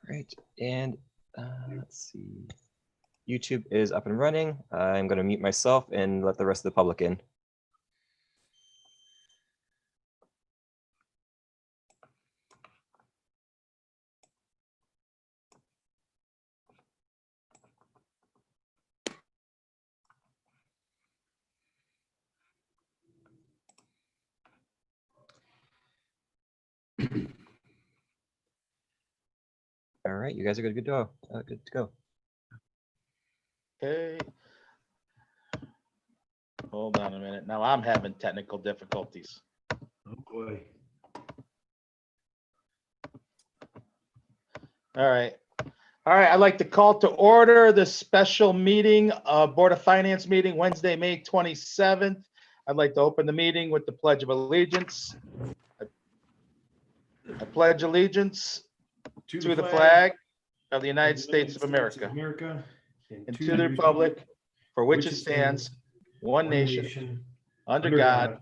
Great. And let's see. YouTube is up and running. I'm going to mute myself and let the rest of the public in. All right, you guys are good to go. Good to go. Okay. Hold on a minute. Now I'm having technical difficulties. Oh boy. All right. All right. I'd like to call to order the special meeting, Board of Finance meeting, Wednesday, May 27th. I'd like to open the meeting with the Pledge of Allegiance. I pledge allegiance to the flag of the United States of America and to the republic for which it stands, one nation, under God,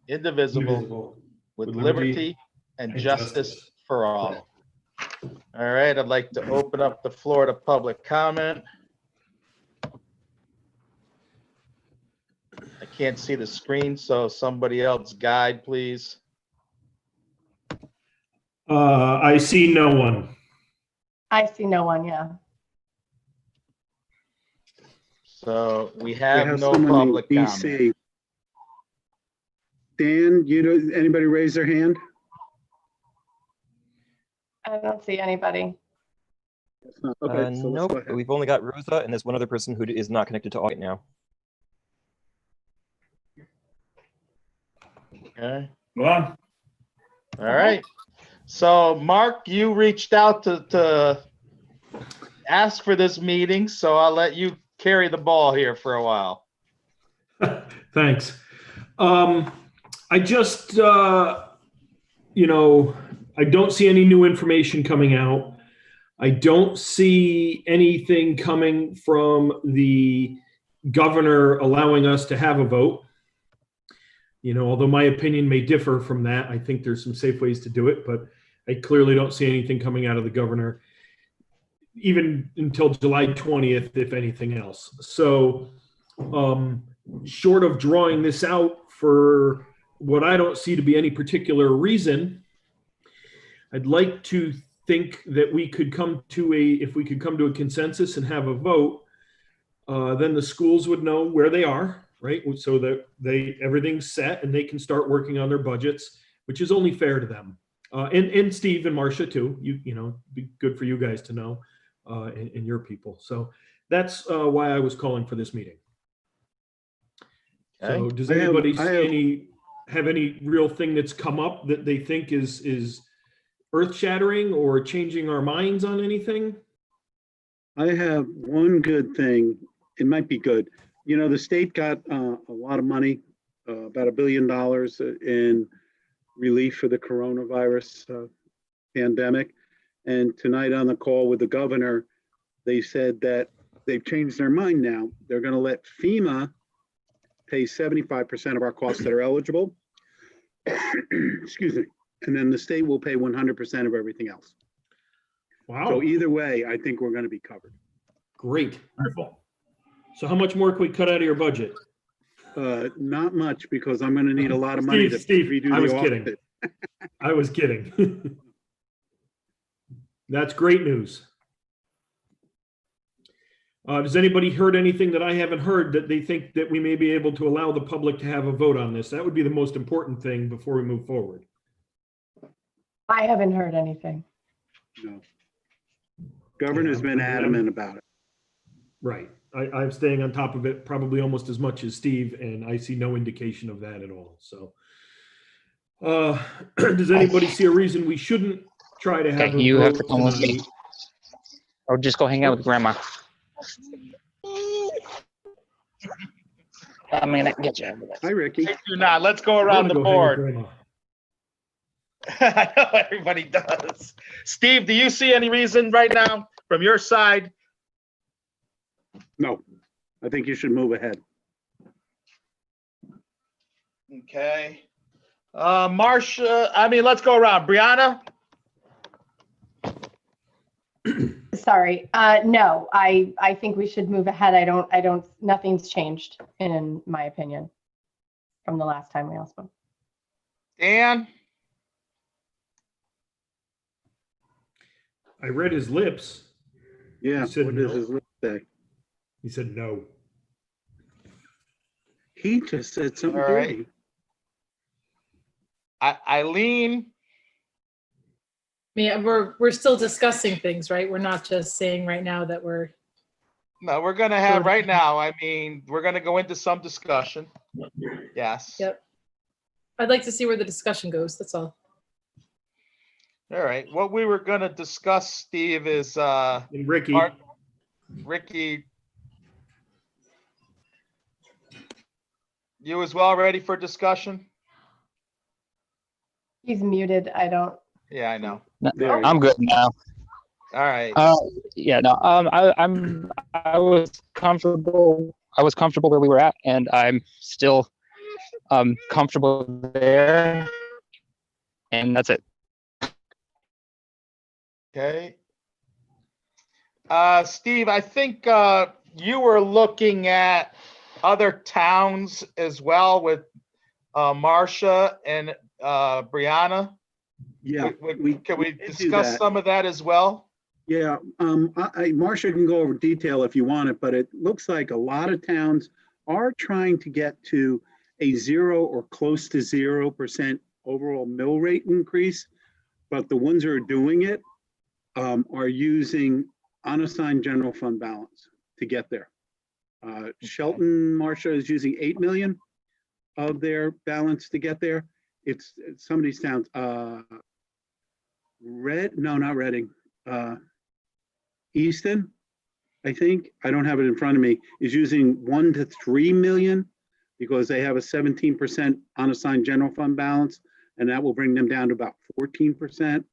indivisible, with liberty and justice for all. All right, I'd like to open up the floor to public comment. I can't see the screen, so somebody else guide, please. I see no one. I see no one, yeah. So we have no someone named public comment. DC. Dan, anybody raise their hand? I don't see anybody. Okay, so let's go Nope, ahead. we've only got Rosa and there's one other person who is not connected to all right now. Okay, Go on. all right. So Mark, you reached out to ask for this meeting, so I'll let you carry the ball here for a while. Thanks. I just, I don't see any new information coming out. I don't see anything coming from the governor allowing us to have a vote. Although my opinion may differ from that, I think there's some safe ways to do it, but I clearly don't see anything coming out of the governor, even until July 20th, if anything else. So short of drawing this out for what I don't see to be any particular reason, I'd like to think that we could come to if we could come to a consensus and have a vote, then the schools would know where they are, right? So that everything's set and they can start working on their budgets, which is only fair to them. And Steve and Marcia too, be good for you guys to know, and your people. So that's why I was calling for this meeting. Okay. So does anybody have any real thing that's come up that they think is earth-shattering or changing our minds on anything? I have one good thing. It might be good. The state got a lot of money, about $1 billion in relief for the coronavirus pandemic. And tonight on the call with the governor, they said that they've changed their mind now. They're going to let FEMA pay 75% of our costs that are eligible. Excuse me. And then the state will pay 100% of everything else. Wow. So either way, I think we're going to be covered. Great. Wonderful. So how much more can we cut out of your budget? Not much, because I'm going to need a lot of money to redo the I was audit. kidding. I was kidding. That's great news. Does anybody heard anything that I haven't heard that they think that we may be able to allow the public to have a vote on this? That would be the most important thing before we move forward. I haven't heard anything. No. Governor's been adamant about it. Right. I'm staying on top of it probably almost as much as Steve, and I see no indication of that at all. So does anybody see a reason we shouldn't try to have Okay, a you have to vote come with me. tonight? Or just go hang out with grandma. I'm gonna get you. Hi, Ricky. Do not. Let's go I'm around gonna the go hang with board. Grandma. I know everybody does. Steve, do you see any reason right now from your side? No, I think you should move ahead. Okay. Marcia, let's go around. Brianna? Sorry. No, I think we should move ahead. Nothing's changed in my opinion from the last time we all spoke. Dan? I read his lips. Yeah, He said what does no. his lip say? He said no. He just said something All right. dirty. Eileen? Yeah, we're still discussing things, right? We're not just saying right now that we're, No, we're gonna have right now, I mean, we're gonna go into some discussion. Yes. yep. I'd like to see where the discussion goes, that's all. All right, what we were gonna discuss, Steve, is And Ricky, Ricky. You as well ready for discussion? He's muted. I don't. Yeah, I know. There you I'm good now. All right. Yeah, no, I was comfortable where we were at, and I'm still comfortable there, and that's it. Okay. Steve, I think you were looking at other towns as well with Marcia and Brianna. Yeah, Can we did do discuss that. some of that as well? Yeah, Marcia can go over detail if you want it, but it looks like a lot of towns are trying to get to a 0 or close to 0% overall mill rate increase. But the ones that are doing it are using unassigned general fund balance to get there. Shelton, Marcia, is using 8 million of their balance to get there. It's some of these towns, not Reading. Easton, I think, I don't have it in front of me, is using 1 to 3 million because they have a 17% unassigned general fund balance, and that will bring them down to about 14%.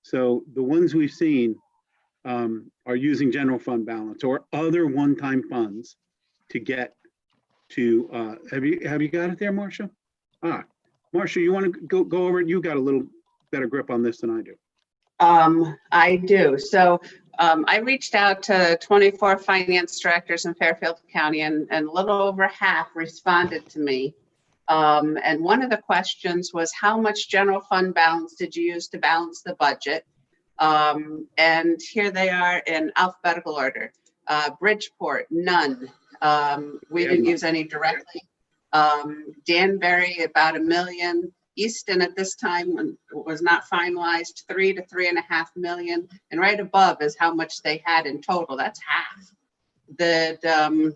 So the ones we've seen are using general fund balance or other one-time funds to get to, have you got it there, Marcia? Marcia, you want to go over it? You got a little better grip on this than I do. I do. So I reached out to 24 finance directors in Fairfield County, and a little over half responded to me. And one of the questions was, how much general fund balance did you use to balance the budget? And here they are in alphabetical order. Bridgeport, none. We didn't use any directly. Danbury, about $1 million. Easton at this time was not finalized, 3 to 3.5 million. And right above is how much they had in total. That's half. The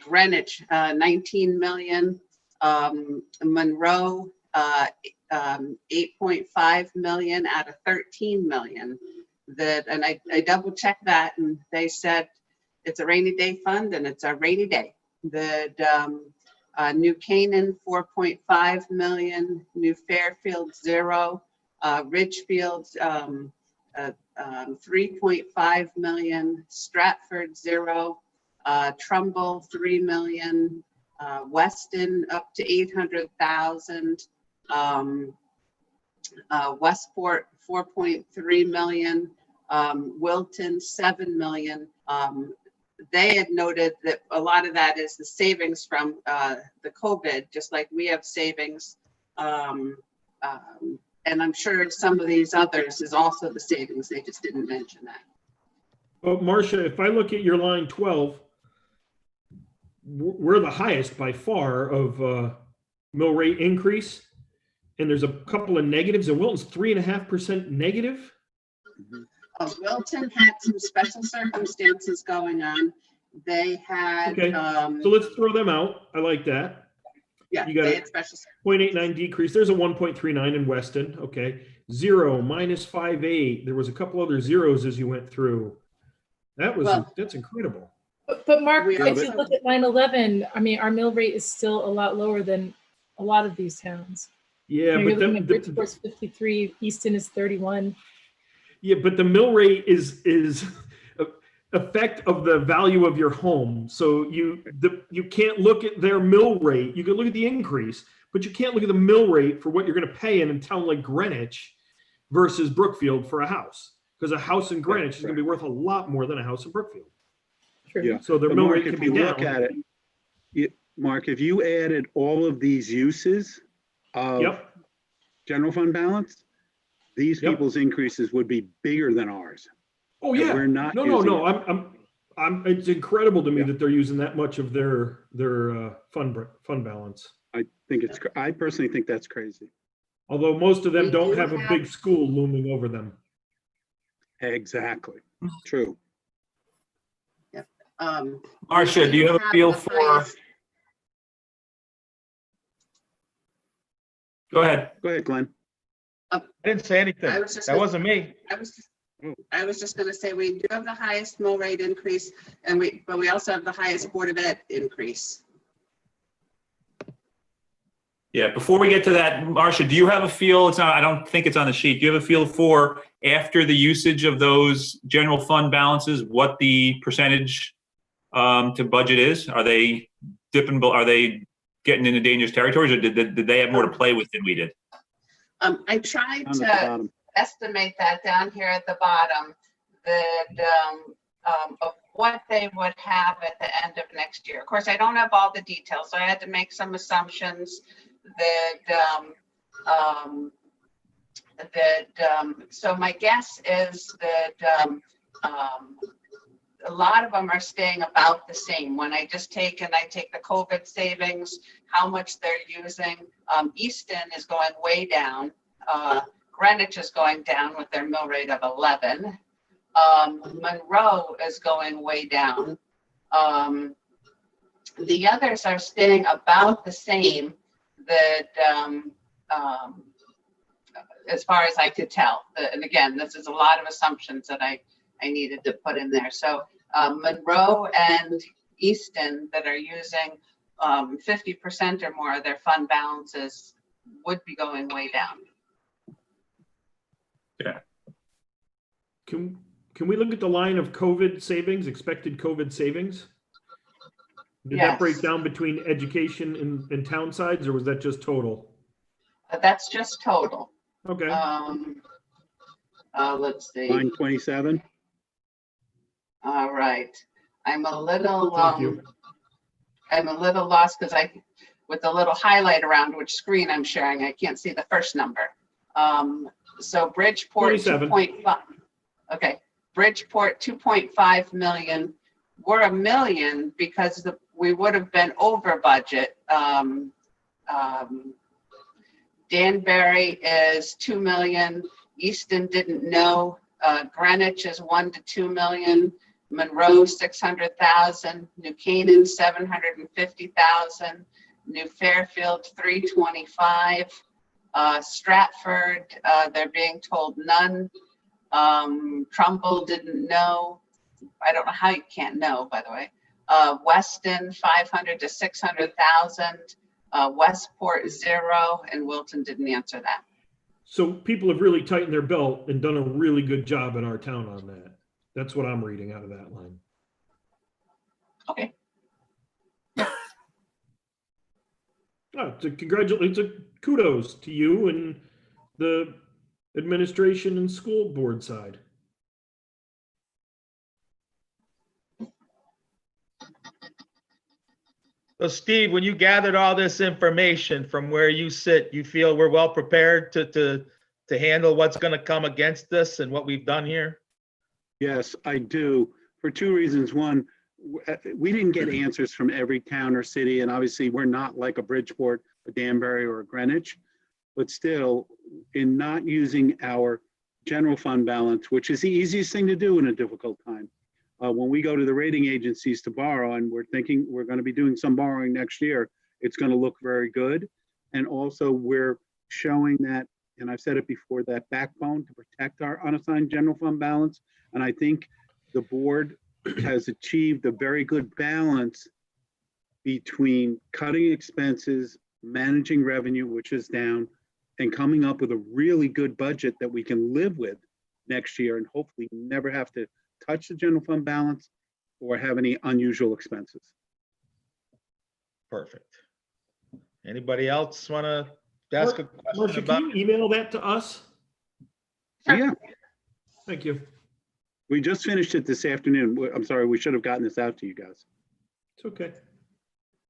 Greenwich, 19 million. Monroe, 8.5 million out of 13 million. And I double checked that, and they said it's a rainy day fund and it's a rainy day. New Canaan, 4.5 million, New Fairfield, 0, Ridgefield, 3.5 million, Stratford, 0, Trumbull, 3 million, Weston up to 800,000, Westport, 4.3 million, Wilton, 7 million. They had noted that a lot of that is the savings from the COVID, just like we have savings. And I'm sure some of these others is also the savings. They just didn't mention that. well, Marcia, if I look at your line 12, we're the highest by far of mill rate increase. And there's a couple of negatives, and Wilton's 3.5% negative. Wilton had some special circumstances going on. They had, Okay, so let's throw them out. I like that. yeah, You got they it. had special. 0.89 decrease. There's a 1.39 in Weston. Okay. 0, -5.8. There was a couple other zeros as you went through. That's incredible. But Mark, We if also- you look at 9/11, I mean, our mill rate is still a lot lower than a lot of these towns. Yeah, You're but looking at Bridgeport's 53, Easton is 31. yeah, but the mill rate is effect of the value of your home. So you can't look at their mill rate. You can look at the increase, but you can't look at the mill rate for what you're going to pay in a town like Greenwich versus Brookfield for a house, because a house in Greenwich is going to be worth a lot more than a house in Brookfield. True. Yeah. So their But mill Mark, rate can if be you look down. at it, Mark, if you added all of these uses of Yep. general fund balance, these Yep. people's increases would be bigger than ours. Oh And yeah. we're not No. using it. It's incredible to me Yeah. that they're using that much of their fund balance. I personally think that's crazy. Although most of them We don't do have a have- big school looming over them. Exactly. True. Marcia, do you have a feel for? Go ahead. Go ahead, Glenn. I didn't say anything. I was just That gonna- wasn't me. I was just gonna say, we do have the highest mill rate increase, but we also have the highest Board of Ed increase. Yeah, before we get to that, Marcia, do you have a feel? It's not, I don't think it's on the sheet. Do you have a feel for, after the usage of those general fund balances, what the percentage to budget is? Are they dipping, are they getting into dangerous territories, or did they have more to play with than we did? I tried Down at the to bottom. estimate that down here at the bottom, that of what they would have at the end of next year. Of course, I don't have all the details, so I had to make some assumptions so my guess is that a lot of them are staying about the same. When I take the COVID savings, how much they're using. Easton is going way down. Greenwich is going down with their mill rate of 11. Monroe is going way down. The others are staying about the same, as far as I could tell. And again, this is a lot of assumptions that I needed to put in there. So Monroe and Easton that are using 50% or more of their fund balances would be going way down. Yeah. Can we look at the line of COVID savings, expected COVID savings? Did that break Yes. down between education and town sides, or was that just total? That's just total. Okay. Let's see. Line 27. All right. I'm a little Thank you. lost because with the little highlight around which screen I'm sharing, I can't see the first number. So Bridgeport 27. 2.5. Okay. Bridgeport 2.5 million. We're $1 million because we would have been over budget. Danbury is 2 million. Easton didn't know. Greenwich is 1 to 2 million. Monroe 600,000. New Canaan 750,000. New Fairfield 325. Stratford, they're being told none. Trumbull didn't know. I don't know how you can't know, by the way. Weston 500 to 600,000. Westport 0, and Wilton didn't answer that. So people have really tightened their belt and done a really good job in our town on that. That's what I'm reading out of that line. Okay. Oh, it's a kudos to you and the administration and school board side. So Steve, when you gathered all this information from where you sit, you feel we're well prepared to handle what's going to come against us and what we've done here? Yes, I do, for two reasons. One, we didn't get answers from every town or city, and obviously we're not like a Bridgeport, a Danbury, or a Greenwich. But still, in not using our general fund balance, which is the easiest thing to do in a difficult time, when we go to the rating agencies to borrow, and we're thinking we're going to be doing some borrowing next year, it's going to look very good. And also we're showing that, and I've said it before, that backbone to protect our unassigned general fund balance. And I think the board has achieved a very good balance between cutting expenses, managing revenue, which is down, and coming up with a really good budget that we can live with next year and hopefully never have to touch the general fund balance or have any unusual expenses. Perfect. Anybody else want to ask a question Marcia, about? can you email that to us? Yeah, Thank you. We just finished it this afternoon. I'm sorry, we should have gotten this out to you guys. It's okay.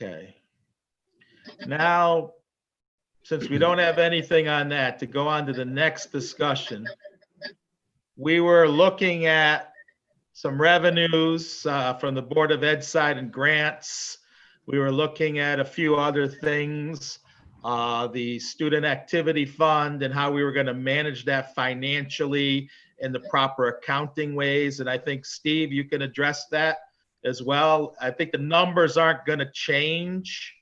Okay. Now, since we don't have anything on that, to go on to the next discussion, we were looking at some revenues from the Board of Ed side and grants. We were looking at a few other things, the Student Activity Fund and how we were going to manage that financially in the proper accounting ways. And I think, Steve, you can address that as well. I think the numbers aren't going to change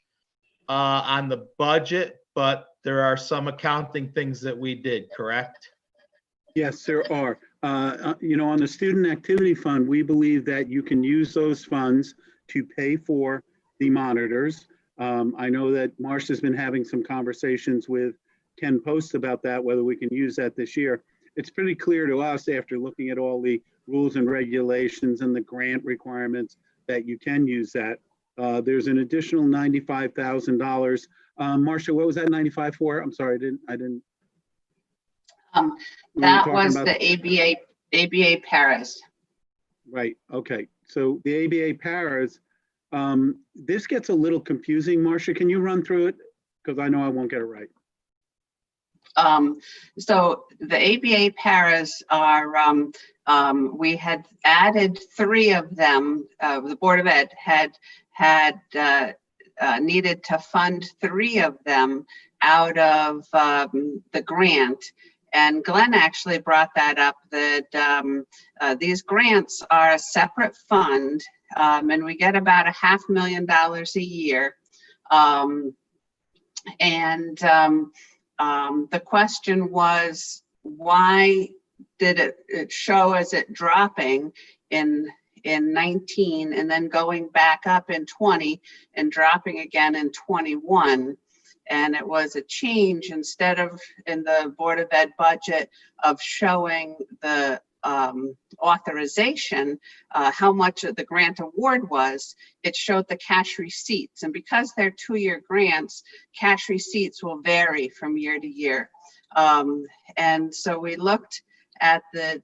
on the budget, but there are some accounting things that we did, correct? Yes, there are. You know, on the Student Activity Fund, we believe that you can use those funds to pay for the monitors. I know that Marcia's been having some conversations with Ken Post about that, whether we can use that this year. It's pretty clear to us after looking at all the rules and regulations and the grant requirements that you can use that. There's an additional $95,000. Marcia, what was that 95 for? I'm sorry, I didn't. That was the ABA Paras. Right, okay. So the ABA Paras, this gets a little confusing. Marcia, can you run through it? Because I know I won't get it right. So the ABA Paras are, we had added 3 of them. The Board of Ed had needed to fund 3 of them out of the grant. And Glenn actually brought that up, that these grants are a separate fund, and we get about $500,000 a year. The question was, why did it show as it dropping in 19 and then going back up in 20 and dropping again in 21? And it was a change, instead of in the Board of Ed budget of showing the authorization, how much of the grant award was, it showed the cash receipts. And because they're 2-year grants, cash receipts will vary from year to year. And so we looked at the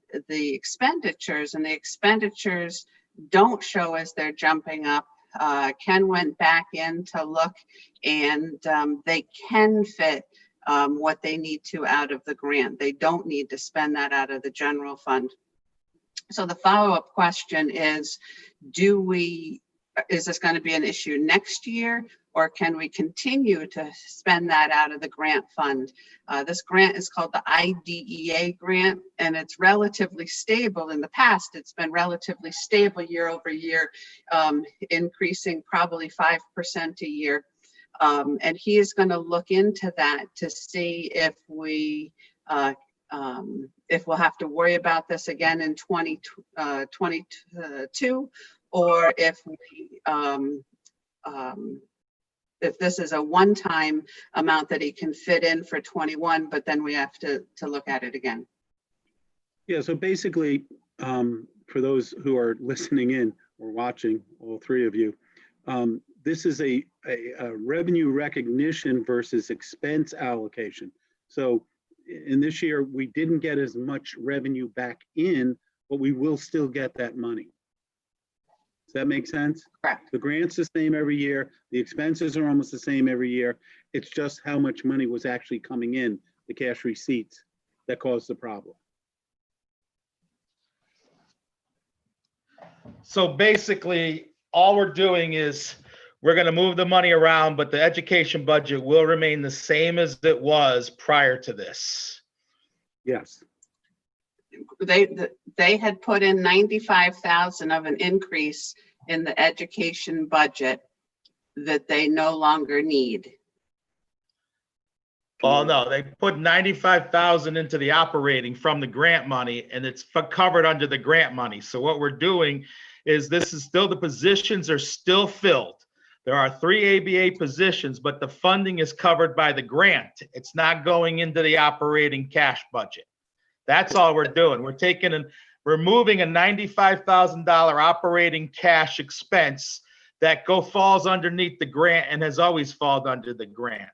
expenditures, and the expenditures don't show as they're jumping up. Ken went back in to look, and they can fit what they need to out of the grant. They don't need to spend that out of the general fund. So the follow-up question is, is this going to be an issue next year, or can we continue to spend that out of the grant fund? This grant is called the IDEA grant, and it's relatively stable. In the past, it's been relatively stable year over year, increasing probably 5% a year. And he is going to look into that to see if we'll have to worry about this again in 2022, or if this is a one-time amount that he can fit in for 21, but then we have to look at it again. Yeah, so basically, for those who are listening in or watching, all 3 of you, this is a revenue recognition versus expense allocation. So in this year, we didn't get as much revenue back in, but we will still get that money. Does that make sense? Correct. The grant's the same every year. The expenses are almost the same every year. It's just how much money was actually coming in, the cash receipts, that caused the problem. So basically, all we're doing is we're going to move the money around, but the education budget will remain the same as it was prior to this. Yes. They had put in 95,000 of an increase in the education budget that they no longer need. Oh, no, they put 95,000 into the operating from the grant money, and it's covered under the grant money. So what we're doing is, this is still, the positions are still filled. There are 3 ABA positions, but the funding is covered by the grant. It's not going into the operating cash budget. That's all we're doing. We're moving a $95,000 operating cash expense that falls underneath the grant and has always fallen under the grant.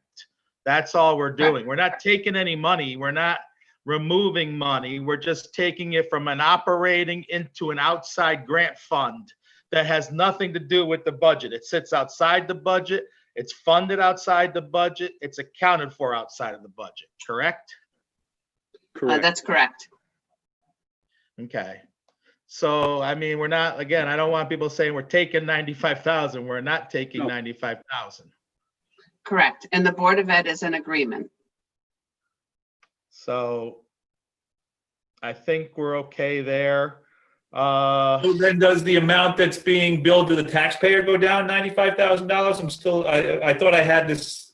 That's all we're doing. We're not taking any money. We're not removing money. We're just taking it from an operating into an outside grant fund that has nothing to do with the budget. It sits outside the budget. It's funded outside the budget. It's accounted for outside of the budget, correct? Correct. That's correct. Okay. So, I mean, we're not, again, I don't want people saying we're taking 95,000. We're not taking No. 95,000. Correct. And the Board of Ed is in agreement. So I think we're okay there. So then does the amount that's being billed to the taxpayer go down $95,000? I'm still, I thought I had this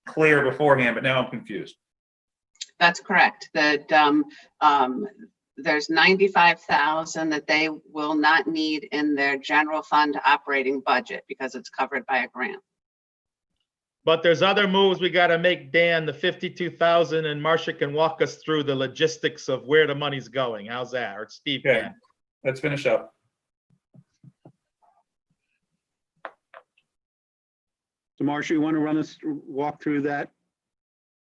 clear beforehand, but now I'm confused. That's correct. That there's 95,000 that they will not need in their general fund operating budget because it's covered by a grant. But there's other moves we got to make, Dan, the 52,000, and Marcia can walk us through the logistics of where the money's going. How's that? Or Steve Okay. can. Let's finish up. So Marcia, you want to walk through that?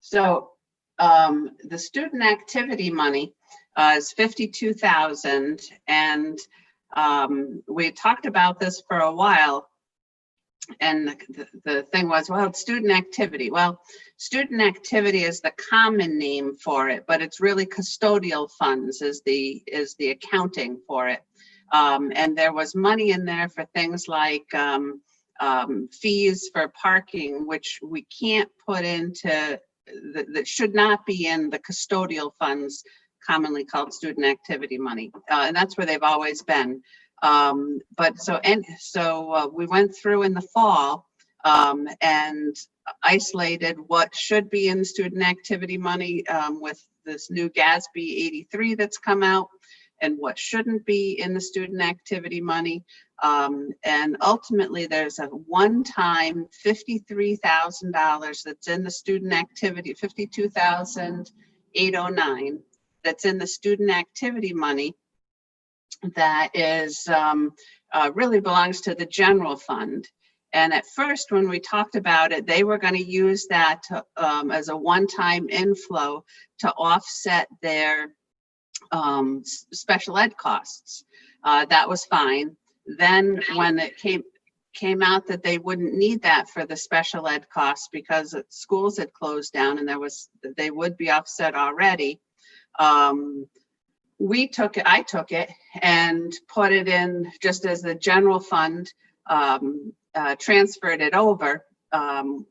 So the student activity money is 52,000, and we talked about this for a while. And the thing was, well, it's student activity. Well, student activity is the common name for it, but it's really custodial funds is the accounting for it. And there was money in there for things like fees for parking, which we can't put into, that should not be in the custodial funds, commonly called student activity money. And that's where they've always been. But we went through in the fall and isolated what should be in student activity money with this new GASB 83 that's come out, and what shouldn't be in the student activity money. And ultimately there's a one-time $53,000 that's in the student activity, $52,809 that's in the student activity money that is really belongs to the general fund. And at first, when we talked about it, they were going to use that to, as a one-time inflow to offset their special ed costs. That was fine. Then when it came out that they wouldn't need that for the special ed costs because schools had closed down and they would be offset already. I took it and put it in just as the general fund, transferred it over,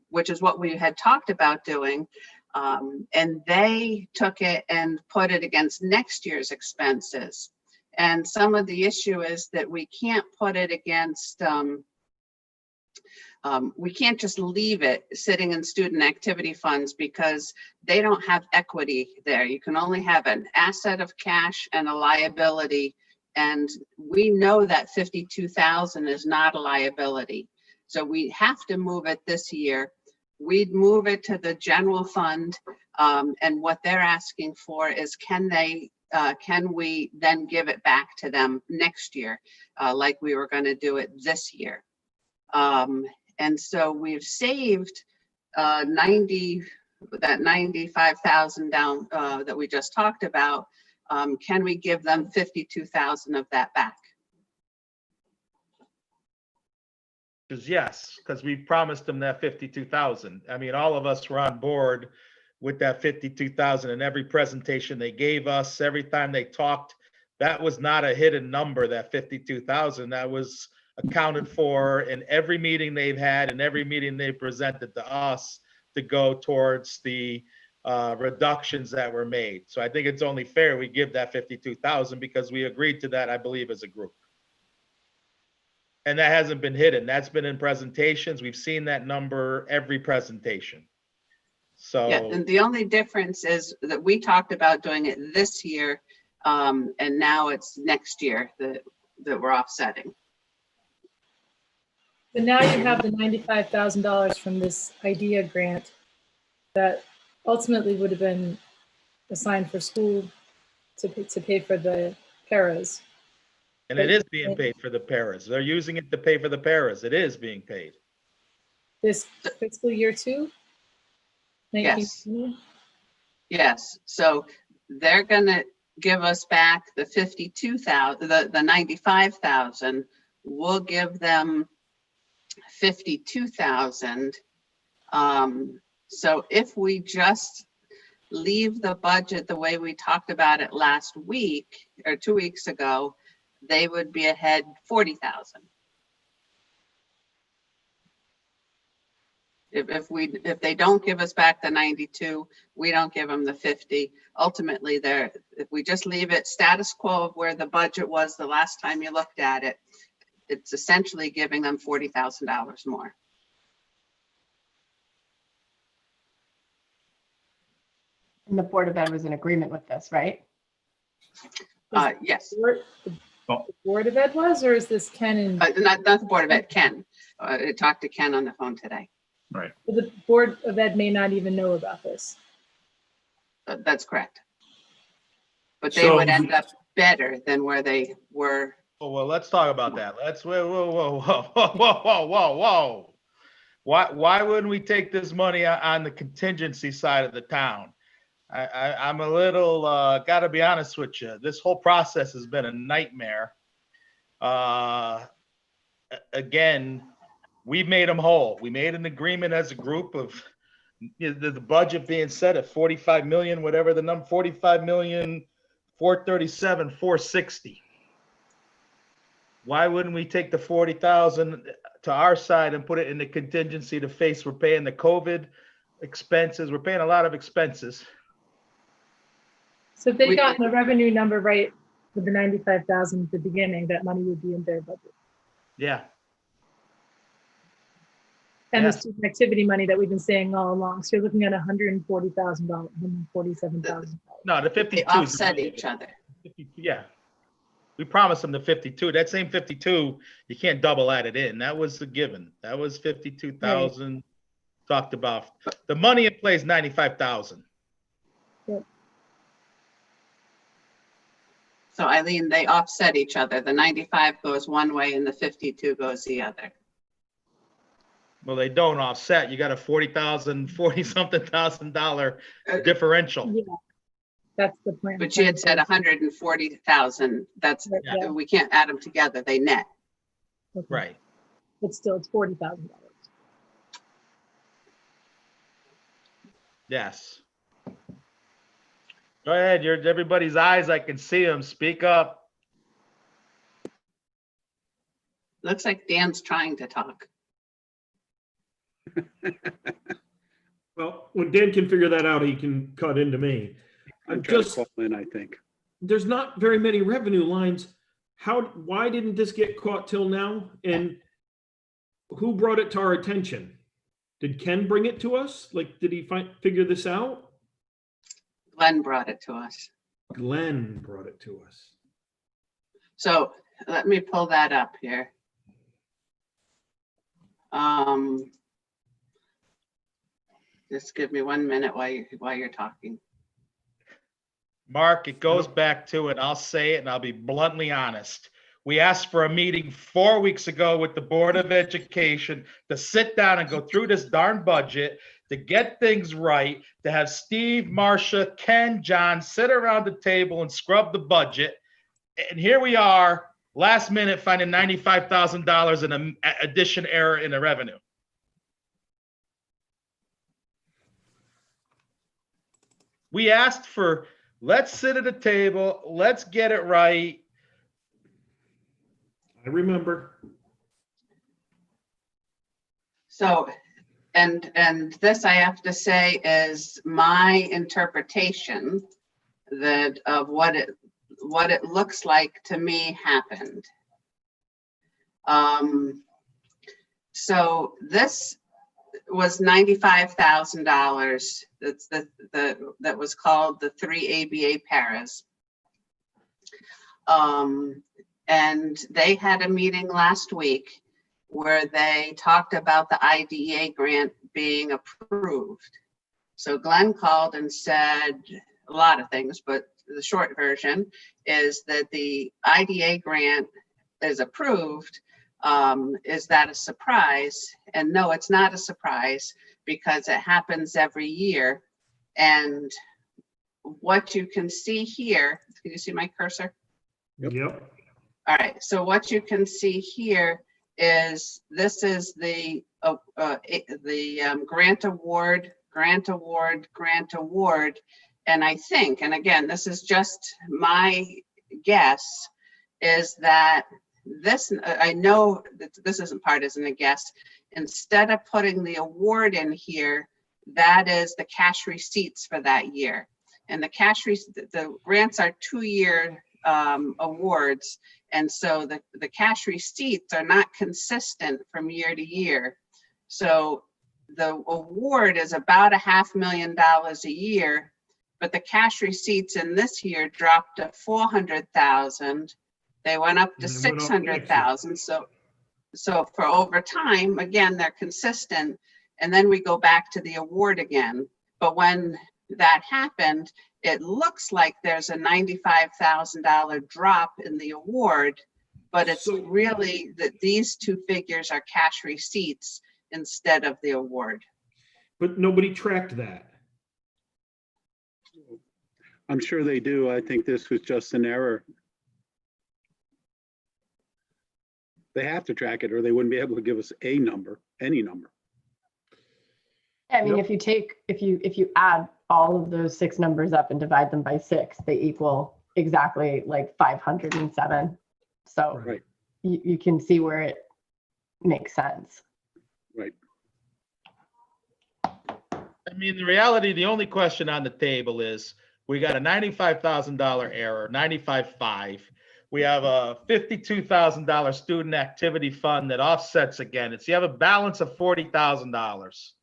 which is what we had talked about doing. And they took it and put it against next year's expenses. And some of the issue is that we can't put it against, we can't just leave it sitting in student activity funds because they don't have equity there. You can only have an asset of cash and a liability. And we know that 52,000 is not a liability. So we have to move it this year. We'd move it to the general fund. And what they're asking for is can we then give it back to them next year, like we were going to do it this year. And so we've saved that 95,000 down that we just talked about. Can we give them 52,000 of that back? Yes, because we promised them that 52,000. I mean, all of us were on board with that 52,000 in every presentation they gave us, every time they talked. That was not a hidden number, that 52,000. That was accounted for in every meeting they've had and every meeting they presented to us to go towards the reductions that were made. So I think it's only fair we give that 52,000 because we agreed to that, I believe, as a group. And that hasn't been hidden. That's been in presentations. We've seen that number every presentation. So yeah, and the only difference is that we talked about doing it this year, and now it's next year that we're offsetting. But now you have the $95,000 from this IDEA grant that ultimately would have been assigned for school to pay for the paras. and it is being paid for the paras. They're using it to pay for the paras. It is being paid. This fiscal year too? Yes. Yes. So they're gonna give us back the 52,000, the 95,000. We'll give them 52,000. So if we just leave the budget the way we talked about it last week or 2 weeks ago, they would be ahead 40,000. If they don't give us back the 92, we don't give them the 50. Ultimately, if we just leave it status quo of where the budget was the last time you looked at it, it's essentially giving them $40,000 more. And the Board of Ed was in agreement with this, right? Yes. The Board of Ed was, or is this Ken and? Not the Board of Ed, Ken. I talked to Ken on the phone today. Right. The Board of Ed may not even know about this. That's correct. But they So- would end up better than where they were. Oh, well, let's talk about that. Whoa. Why wouldn't we take this money on the contingency side of the town? I'm a little, gotta be honest with you. This whole process has been a nightmare. Again, we made them whole. We made an agreement as a group of the budget being set at 45 million, whatever the number, 45 million, 437, 460. Why wouldn't we take the 40,000 to our side and put it in the contingency to face? We're paying the COVID expenses. We're paying a lot of expenses. So if they'd gotten the revenue number right with the 95,000 at the beginning, that money would be in their budget. Yeah. And Yeah. the student activity money that we've been saying all along. So you're looking at $140,000, $147,000. No, the 52. They offset each other. Yeah. We promised them the 52. That same 52, you can't double add it in. That was the given. That was 52,000 talked about. The money in play is 95,000. Yep. So Eileen, they offset each other. The 95 goes one way and the 52 goes the other. Well, they don't offset. You got a 40-something thousand dollar differential. Yeah, that's the plan. But you had said 140,000. That's, Yeah. we can't add them together. They net. Okay. Right. But still, it's $40,000. Yes. Go ahead. You're everybody's eyes. I can see them. Speak up. Looks like Dan's trying to talk. Well, when Dan can figure that out, he can cut into me. I'm trying to call in, I think. There's not very many revenue lines. Why didn't this get caught till now? And who brought it to our attention? Did Ken bring it to us? Like, did he figure this out? Glenn brought it to us. Glenn brought it to us. So let me pull that up here. Just give me 1 minute while you're talking. Mark, it goes back to, and I'll say it and I'll be bluntly honest. We asked for a meeting 4 weeks ago with the Board of Education to sit down and go through this darn budget, to get things right, to have Steve, Marcia, Ken, John sit around the table and scrub the budget. And here we are, last minute, finding $95,000 in an addition error in the revenue. We asked for, let's sit at a table, let's get it right. I remember. So, and this I have to say is my interpretation that of what it looks like to me happened. So this was $95,000. That's that was called the 3 ABA paras. And they had a meeting last week where they talked about the IDEA grant being approved. So Glenn called and said a lot of things, but the short version is that the IDEA grant is approved. Is that a surprise? And no, it's not a surprise because it happens every year. And what you can see here, can you see my cursor? Yep. All right, so what you can see here is this is the grant award, and I think, and again, this is just my guess, is that this, I know that this isn't a guess. Instead of putting the award in here, that is the cash receipts for that year. And the grants are 2-year awards. And so the cash receipts are not consistent from year to year. So the award is about $500,000 a year, but the cash receipts in this year dropped to 400,000. They went up to 600,000. So for over time, again, they're consistent. And then we go back to the award again. But when that happened, it looks like there's a $95,000 drop in the award, but it's really that these two figures are cash receipts instead of the award. But nobody tracked that. I'm sure they do. I think this was just an error. They have to track it or they wouldn't be able to give us a number, any number. I mean, Yep. if you add all of those 6 numbers up and divide them by 6, they equal exactly like 507. So Right. you can see where it makes sense. Right. I mean, the reality, the only question on the table is we got a $95,000 error, 95.5. We have a $52,000 student activity fund that offsets again. You have a balance of $40,000.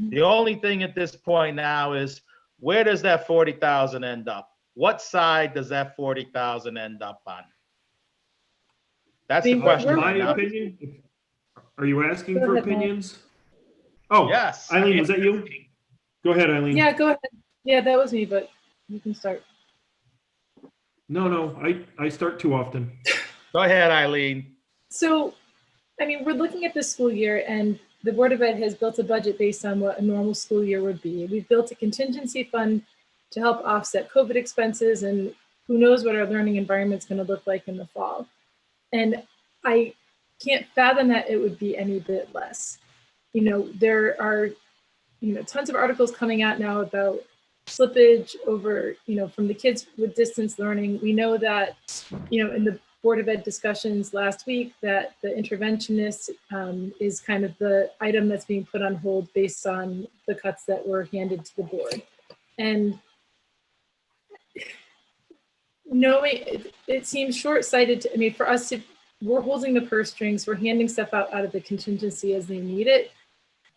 The only thing at this point now is where does that 40,000 end up? What side does that 40,000 end up on? That's the question. My right now. opinion. Are you asking Go for ahead, Matt. opinions? Oh, Yes. Eileen, was that you? Go ahead, Eileen. Yeah, go ahead. Yeah, that was me, but you can start. No, I start too often. Go ahead, Eileen. So, I mean, we're looking at this school year and the Board of Ed has built a budget based on what a normal school year would be. We've built a contingency fund to help offset COVID expenses, and who knows what our learning environment's going to look like in the fall. And I can't fathom that it would be any bit less. You know, there are, tons of articles coming out now about slippage over, from the kids with distance learning. We know that, in the Board of Ed discussions last week that the interventionist is kind of the item that's being put on hold based on the cuts that were handed to the board. And knowing it seems short-sighted to, for us to, we're holding the purse strings, we're handing stuff out of the contingency as they need it.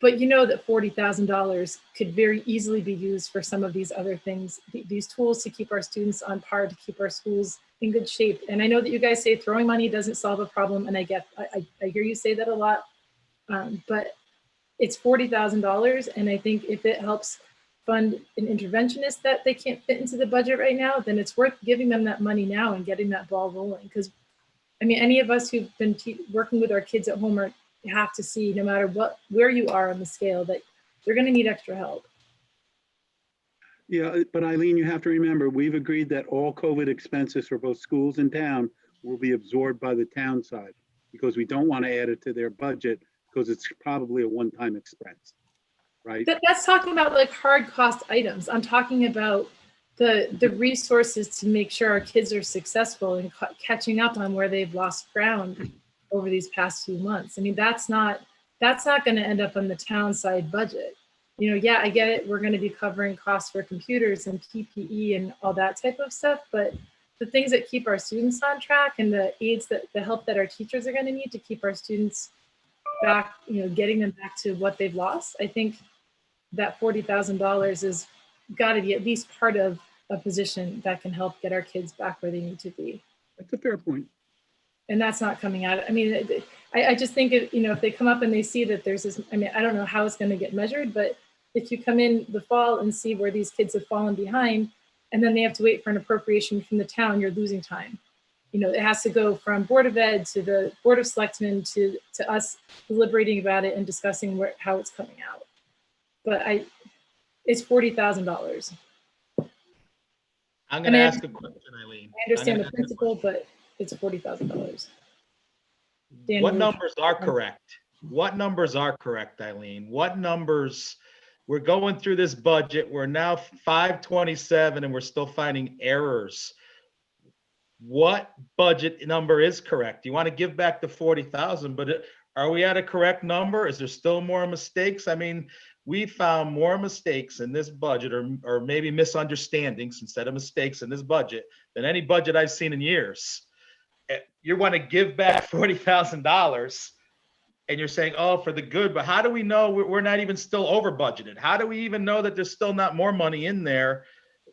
But you know that $40,000 could very easily be used for some of these other things, these tools to keep our students on par, to keep our schools in good shape. And I know that you guys say throwing money doesn't solve a problem, and I hear you say that a lot, but it's $40,000, and I think if it helps fund an interventionist that they can't fit into the budget right now, then it's worth giving them that money now and getting that ball rolling. Because any of us who've been working with our kids at home have to see, no matter where you are on the scale, that you're going to need extra help. Yeah, but Eileen, you have to remember, we've agreed that all COVID expenses for both schools and town will be absorbed by the town side because we don't want to add it to their budget because it's probably a one-time expense, right? That's talking about like hard cost items. I'm talking about the resources to make sure our kids are successful and catching up on where they've lost ground over these past few months. That's not going to end up on the town side budget. Yeah, I get it. We're going to be covering costs for computers and PPE and all that type of stuff, but the things that keep our students on track and the aids the help that our teachers are going to need to keep our students back, getting them back to what they've lost. I think that $40,000 has got to be at least part of a position that can help get our kids back where they need to be. That's a fair point. And that's not coming out. I just think, if they come up and they see that there's this, I don't know how it's going to get measured, but if you come in the fall and see where these kids have fallen behind, and then they have to wait for an appropriation from the town, you're losing time. It has to go from Board of Ed to the Board of Selectmen to us deliberating about it and discussing how it's coming out. But it's $40,000. I'm And gonna I ask a question, Eileen. I understand I'm the gonna- principle, but it's $40,000. Dan, What you were- numbers are correct? What numbers are correct, Eileen? What numbers? We're going through this budget. We're now 527 and we're still finding errors. What budget number is correct? You want to give back the 40,000, but are we at a correct number? Is there still more mistakes? I mean, we found more mistakes in this budget or maybe misunderstandings instead of mistakes in this budget than any budget I've seen in years. You want to give back $40,000 and you're saying, oh, for the good, but how do we know we're not even still over budgeted? How do we even know that there's still not more money in there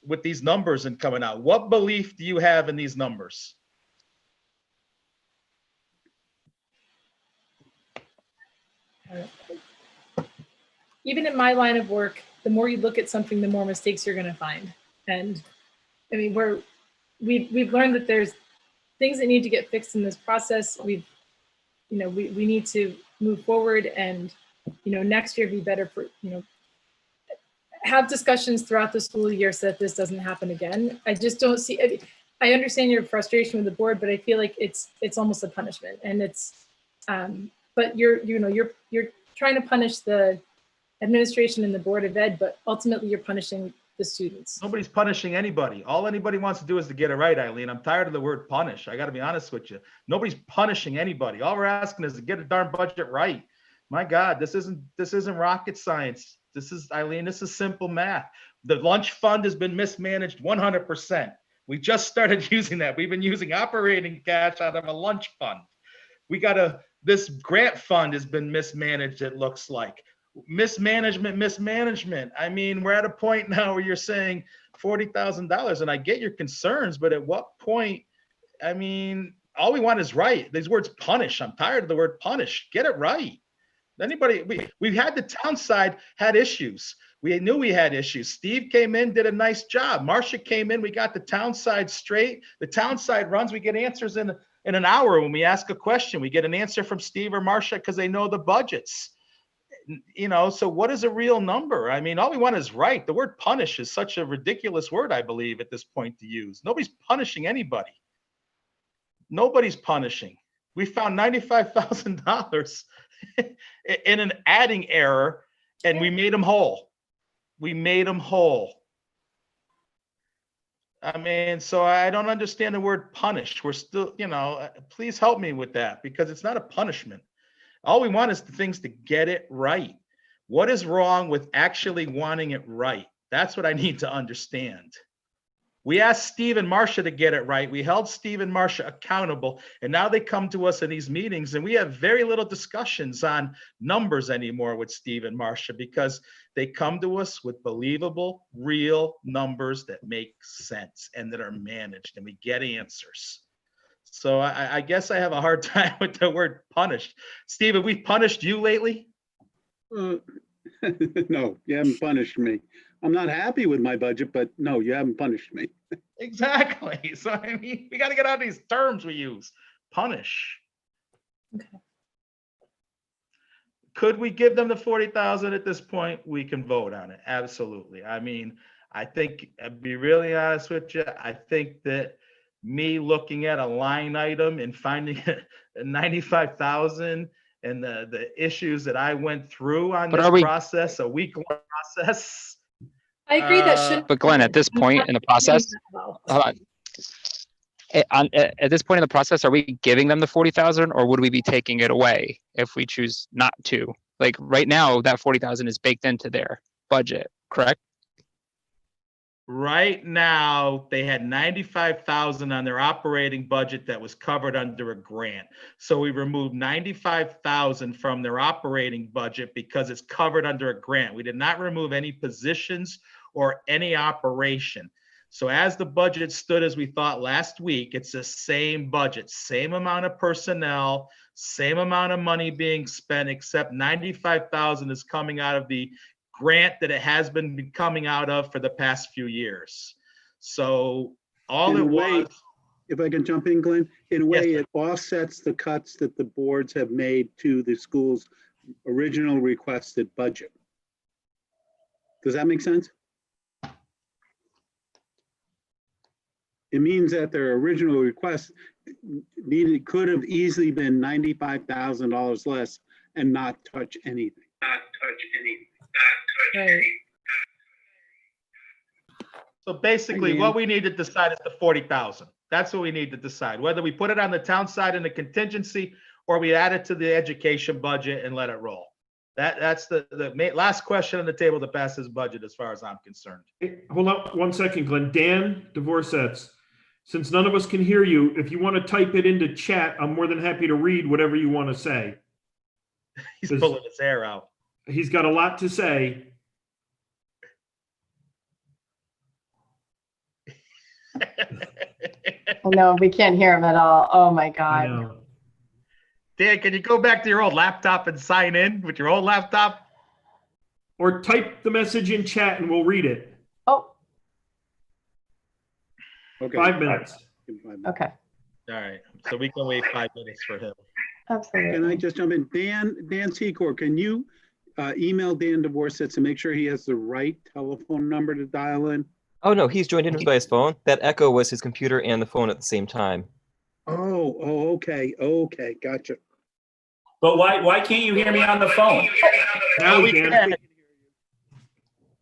with these numbers and coming out? What belief do you have in these numbers? Even in my line of work, the more you look at something, the more mistakes you're going to find. And I mean, we've learned that there's things that need to get fixed in this process. We need to move forward and, next year be better for, have discussions throughout the school year so that this doesn't happen again. I just don't see, I understand your frustration with the board, but I feel like it's almost a punishment, and it's, but you're trying to punish the administration and the Board of Ed, but ultimately you're punishing the students. Nobody's punishing anybody. All anybody wants to do is to get it right, Eileen. I'm tired of the word punish. I got to be honest with you. Nobody's punishing anybody. All we're asking is to get a darn budget right. My God, this isn't rocket science. Eileen, this is simple math. The lunch fund has been mismanaged 100%. We just started using that. We've been using operating cash out of a lunch fund. This grant fund has been mismanaged, it looks like. Mismanagement. I mean, we're at a point now where you're saying $40,000, and I get your concerns, but at what point? I mean, all we want is right. These words punish. I'm tired of the word punish. Get it right. We've had the town side had issues. We knew we had issues. Steve came in, did a nice job. Marcia came in, we got the town side straight. The town side runs, we get answers in an hour when we ask a question. We get an answer from Steve or Marcia because they know the budgets. So what is a real number? I mean, all we want is right. The word punish is such a ridiculous word, I believe, at this point to use. Nobody's punishing anybody. Nobody's punishing. We found $95,000 in an adding error, and we made them whole. We made them whole. I mean, so I don't understand the word punish. We're still, please help me with that, because it's not a punishment. All we want is the things to get it right. What is wrong with actually wanting it right? That's what I need to understand. We asked Steve and Marcia to get it right. We held Steve and Marcia accountable, and now they come to us in these meetings, and we have very little discussions on numbers anymore with Steve and Marcia, because they come to us with believable, real numbers that make sense and that are managed, and we get answers. So I guess I have a hard time with the word punished. Steve, have we punished you lately? No, you haven't punished me. I'm not happy with my budget, but no, you haven't punished me. Exactly. So, I mean, we got to get out of these terms we use. Punish. Okay. Could we give them the 40,000 at this point? We can vote on it. Absolutely. I mean, I think, I'll be really honest with you, I think that me looking at a line item and finding 95,000 and the issues that I went through on this process, a week-long process. I agree that should. But Glenn, at this point in the process, at this point in the process, are we giving them the 40,000, or would we be taking it away if we choose not to? Like right now, that 40,000 is baked into their budget, correct? Right now, they had 95,000 on their operating budget that was covered under a grant. So we removed 95,000 from their operating budget because it's covered under a grant. We did not remove any positions or any operation. So as the budget stood as we thought last week, it's the same budget, same amount of personnel, same amount of money being spent, except 95,000 is coming out of the grant that it has been coming out of for the past few years. So all it was. If I can jump in, Glenn, in a way, it offsets the cuts that the boards have made to the school's original requested budget. Does that make sense? it means that their original request could have easily been $95,000 less and not touch anything. Right. So basically, what we need to decide is the 40,000. That's what we need to decide, whether we put it on the town side in the contingency or we add it to the education budget and let it roll. That's the last question on the table to pass this budget, as far as I'm concerned. Hey, hold on 1 second, Glenn. Dan Dvorsets, since none of us can hear you, if you want to type it into chat, I'm more than happy to read whatever you want to say. He's pulling his hair out. He's got a lot to say. No, we can't hear him at all. Oh my I God. know. Dan, can you go back to your old laptop and sign in with your old laptop? Or type the message in chat and we'll read it. Oh, Okay. 5 minutes. okay. All right, so we can wait 5 minutes for him. Can I Absolutely. just jump in? Dan Secor, can you email Dan Dvorsets to make sure he has the right telephone number to dial in? Oh no, he's joined in by his phone. That echo was his computer and the phone at the same time. Oh, okay, gotcha. But why can't you hear me on the phone? Now we can. can.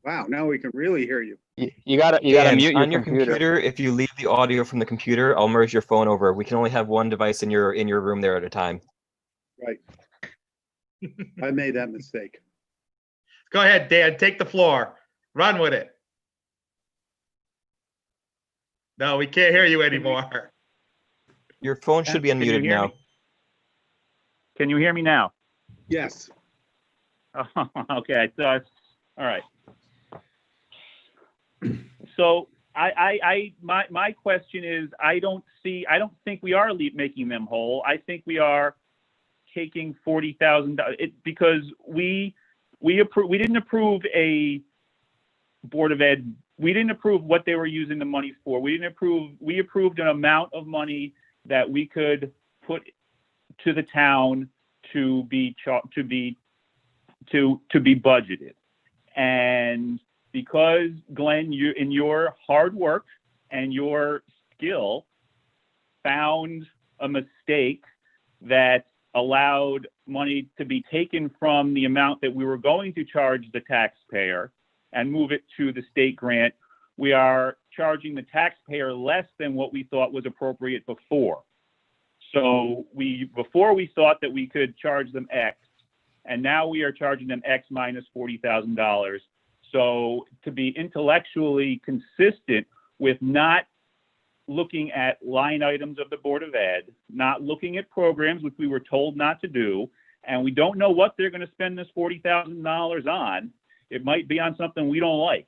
Wow, now we can really hear you. You gotta And mute on your computer. if you leave the audio from the computer, I'll merge your phone over. We can only have one device in your room there at a time. Right. I made that mistake. Go ahead, Dan, take the floor. Run with it. No, we can't hear you anymore. Your phone should be Can you unmuted hear now. me? Can you hear me now? Yes. Oh, okay, so all right. So my question is, I don't think we are making them whole. I think we are taking $40,000 because we didn't approve a Board of Ed. We didn't approve what they were using the money for. We approved an amount of money that we could put to the town to be budgeted. And because Glenn, you in your hard work and your skill found a mistake that allowed money to be taken from the amount that we were going to charge the taxpayer and move it to the state grant, we are charging the taxpayer less than what we thought was appropriate before. So before we thought that we could charge them X, and now we are charging them X minus $40,000. So to be intellectually consistent with not looking at line items of the Board of Ed, not looking at programs, which we were told not to do, and we don't know what they're going to spend this $40,000 on. It might be on something we don't like.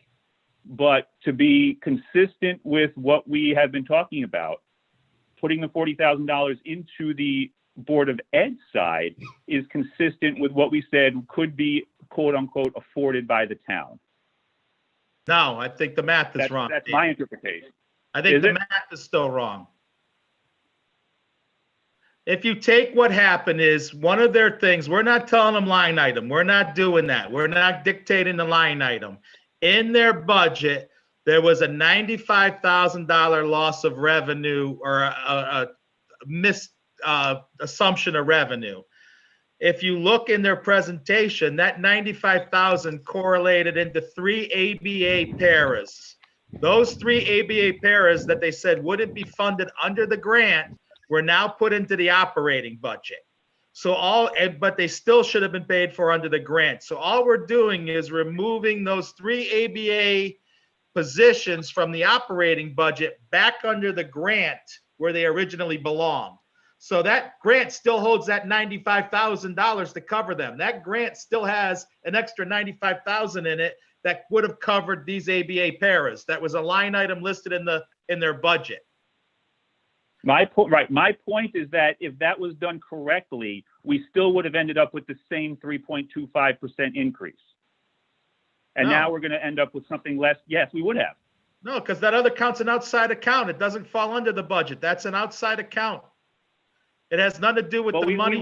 But to be consistent with what we have been talking about, putting the $40,000 into the Board of Ed side is consistent with what we said could be, quote unquote, afforded by the town. No, I think the math is wrong. That's my interpretation. I think the math is still wrong. If you take what happened is one of their things, we're not telling them line item. We're not doing that. We're not dictating the line item. In their budget, there was a $95,000 loss of revenue or a missed assumption of revenue. If you look in their presentation, that 95,000 correlated into 3 ABA paras. Those 3 ABA paras that they said wouldn't be funded under the grant were now put into the operating budget. But they still should have been paid for under the grant. So all we're doing is removing those 3 ABA positions from the operating budget back under the grant where they originally belonged. So that grant still holds that $95,000 to cover them. That grant still has an extra $95,000 in it that would have covered these ABA paras. That was a line item listed in their budget. My point is that if that was done correctly, we still would have ended up with the same 3.25% increase. And No. now we're going to end up with something less. Yes, we would have. No, because that other account's an outside account. It doesn't fall under the budget. That's an outside account. It has nothing to do with the money.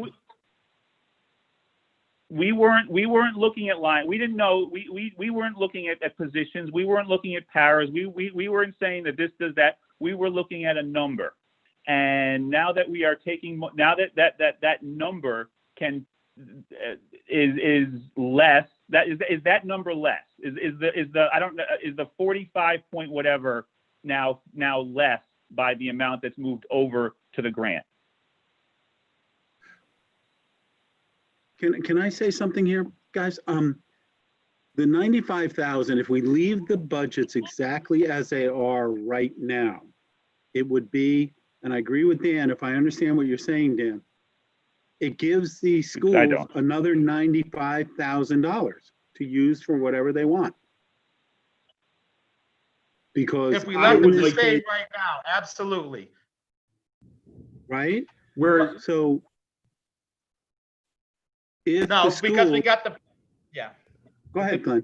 We weren't looking at line. We didn't know. We weren't looking at positions. We weren't looking at paras. We weren't saying that this does that. we were looking at a number. And now that we are taking, now that number can, is less, is that number less? Is the 45 point whatever now less by the amount that's moved over to the grant? Can I say something here, guys? The 95,000, if we leave the budgets exactly as they are right now, it would be, and I agree with Dan, if I understand what you're saying, Dan, it gives the schools another $95,000 to use for whatever they want. Because if we left it the same right now, absolutely. Right? Where, so if no, the school, because we got the, yeah. Go ahead, Glenn.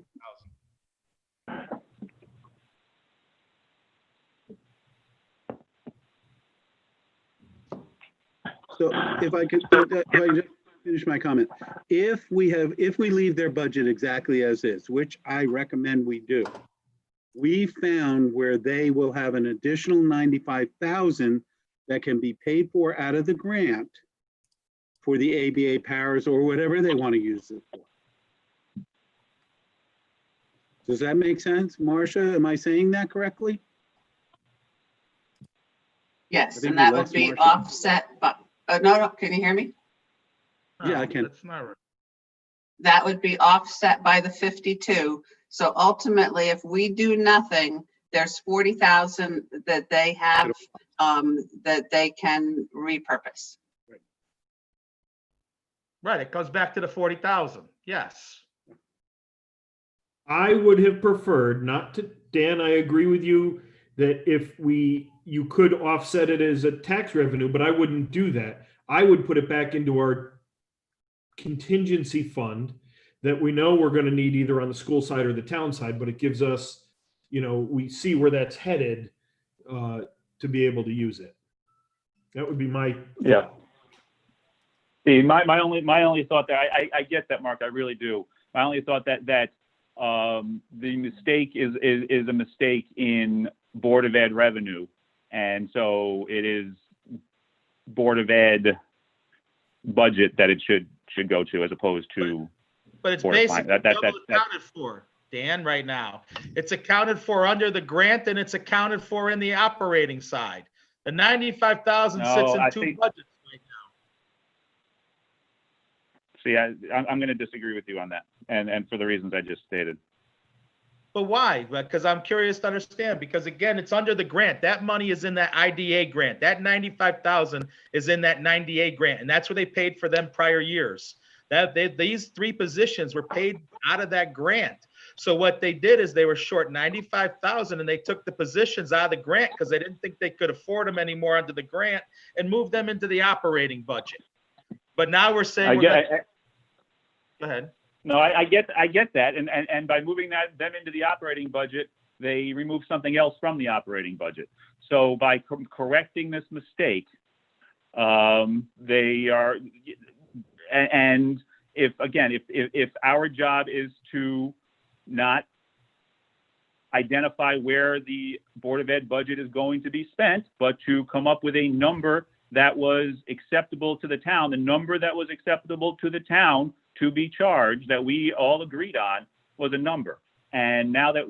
So if I could just finish my comment, if we leave their budget exactly as is, which I recommend we do, we found where they will have an additional 95,000 that can be paid for out of the grant for the ABA powers or whatever they want to use it for. Does that make sense, Marcia? Am I saying that correctly? Yes, and that would be offset, but, no, can you hear me? Yeah, I can. That's not right. That would be offset by the 52. So ultimately, if we do nothing, there's 40,000 that they have, that they can repurpose. Right, it goes back to the 40,000, yes. I would have preferred not to, Dan, I agree with you that if you could offset it as a tax revenue, but I wouldn't do that. I would put it back into our contingency fund that we know we're going to need either on the school side or the town side, but it gives us, we see where that's headed to be able to use it. That would be my yeah. See, my only thought there, I get that, Mark, I really do. My only thought that the mistake is a mistake in Board of Ed revenue, and so it is Board of Ed budget that it should go to, as opposed to. But it's basically accounted for, Dan, right now. It's accounted for under the grant, and it's accounted for in the operating side. The 95,000 sits in two budgets right now. See, I'm going to disagree with you on that, and for the reasons I just stated. But why? Because I'm curious to understand. Because again, it's under the grant. That money is in that IDA grant. That 95,000 is in that 98 grant, and that's where they paid for them prior years. These three positions were paid out of that grant. So what they did is they were short 95,000, and they took the positions out of the grant because they didn't think they could afford them anymore under the grant, and moved them into the operating budget. But now we're saying go ahead. No, I get that, and by moving them into the operating budget, they remove something else from the operating budget. So by correcting this mistake, they are, and if our job is to not identify where the Board of Ed budget is going to be spent, but to come up with a number that was acceptable to the town, the number that was acceptable to the town to be charged, that we all agreed on, was a number. And now that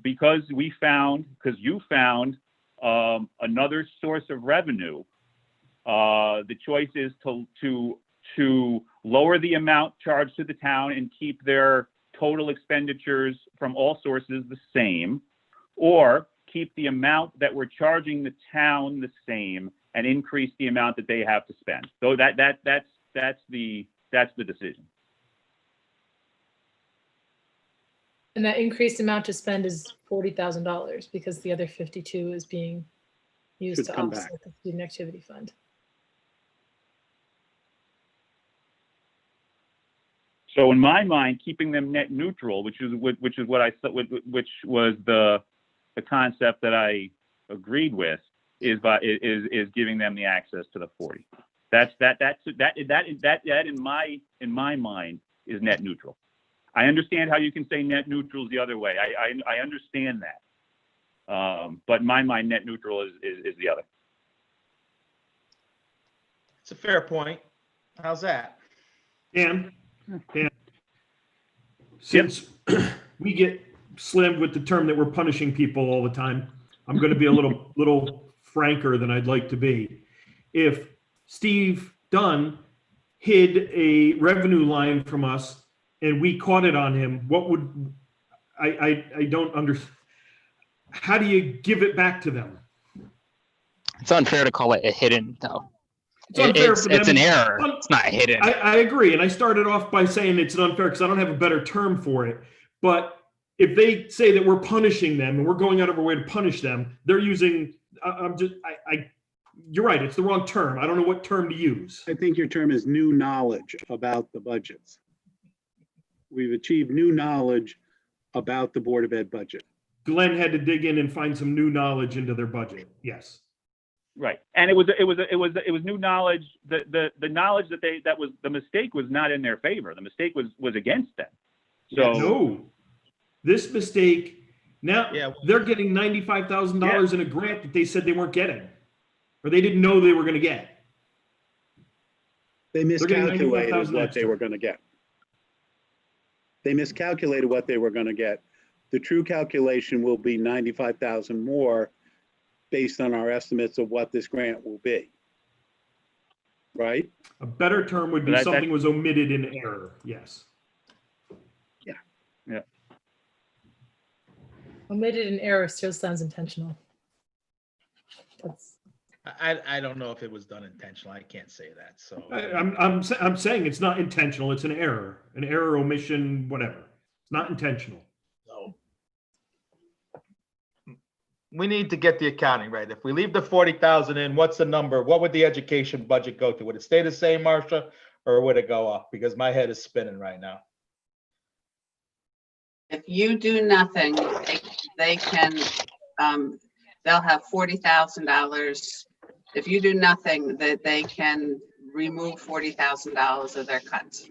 because you found another source of revenue, the choice is to lower the amount charged to the town and keep their total expenditures from all sources the same, or keep the amount that we're charging the town the same and increase the amount that they have to spend. So that's the decision. And that increased amount to spend is $40,000 because the other 52 is being used to offset the student activity fund. So in my mind, keeping them net neutral, which was the concept that I agreed with, is giving them the access to the 40. That in my mind is net neutral. I understand how you can say net neutral is the other way. I understand that. But in my mind, net neutral is the other. It's a fair point. How's that? Dan, since we get slammed with the term that we're punishing people all the time, I'm going to be a little franker than I'd like to be. If Steve Dunn hid a revenue line from us and we caught it on him, what would I don't understand. How do you give it back to them? It's unfair to call it a hidden, though. It's unfair for them. It's an error. It's not hidden. I agree. And I started off by saying it's unfair because I don't have a better term for it. But if they say that we're punishing them and we're going out of our way to punish them, they're using, you're right. It's the wrong term. I don't know what term to use. I think your term is new knowledge about the budgets. We've achieved new knowledge about the Board of Ed budget. Glenn had to dig in and find some new knowledge into their budget. Yes. Right, and it was new knowledge. The knowledge that was the mistake was not in their favor. The mistake was against them. So no, this mistake now they're getting $95,000 in a grant that they said they weren't getting, or they didn't know they were going to get. They miscalculated what they were going to get. They miscalculated what they were going to get. The true calculation will be 95,000 more based on our estimates of what this grant will be. Right? A better term would be something was omitted in error. Yes. Yeah. Yeah. Omitted in error still sounds intentional. I don't know if it was done intentionally. I can't say that. So I'm saying it's not intentional. It's an error, omission, whatever. It's not intentional. No. We need to get the accounting right. If we leave the 40,000 in, what's the number? What would the education budget go to? Would it stay the same, Marcia, or would it go up? Because my head is spinning right now. If you do nothing, they can, they'll have $40,000. If you do nothing, that they can remove $40,000 of their cuts.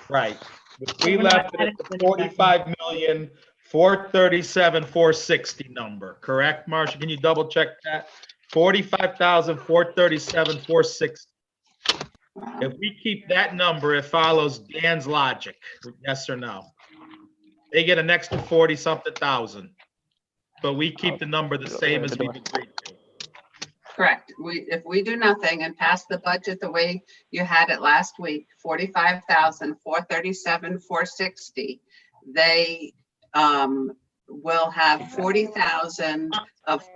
Right. If we left it at the 45,437,460 number, correct, Marcia? Can you double check that? 45,437,460. If we keep that number, it follows Dan's logic. Yes or no? They get an extra 40-something thousand, but we keep the number the same as we've agreed to. Correct. If we do nothing and pass the budget the way you had it last week, 45,437,460, they will have 40,000 of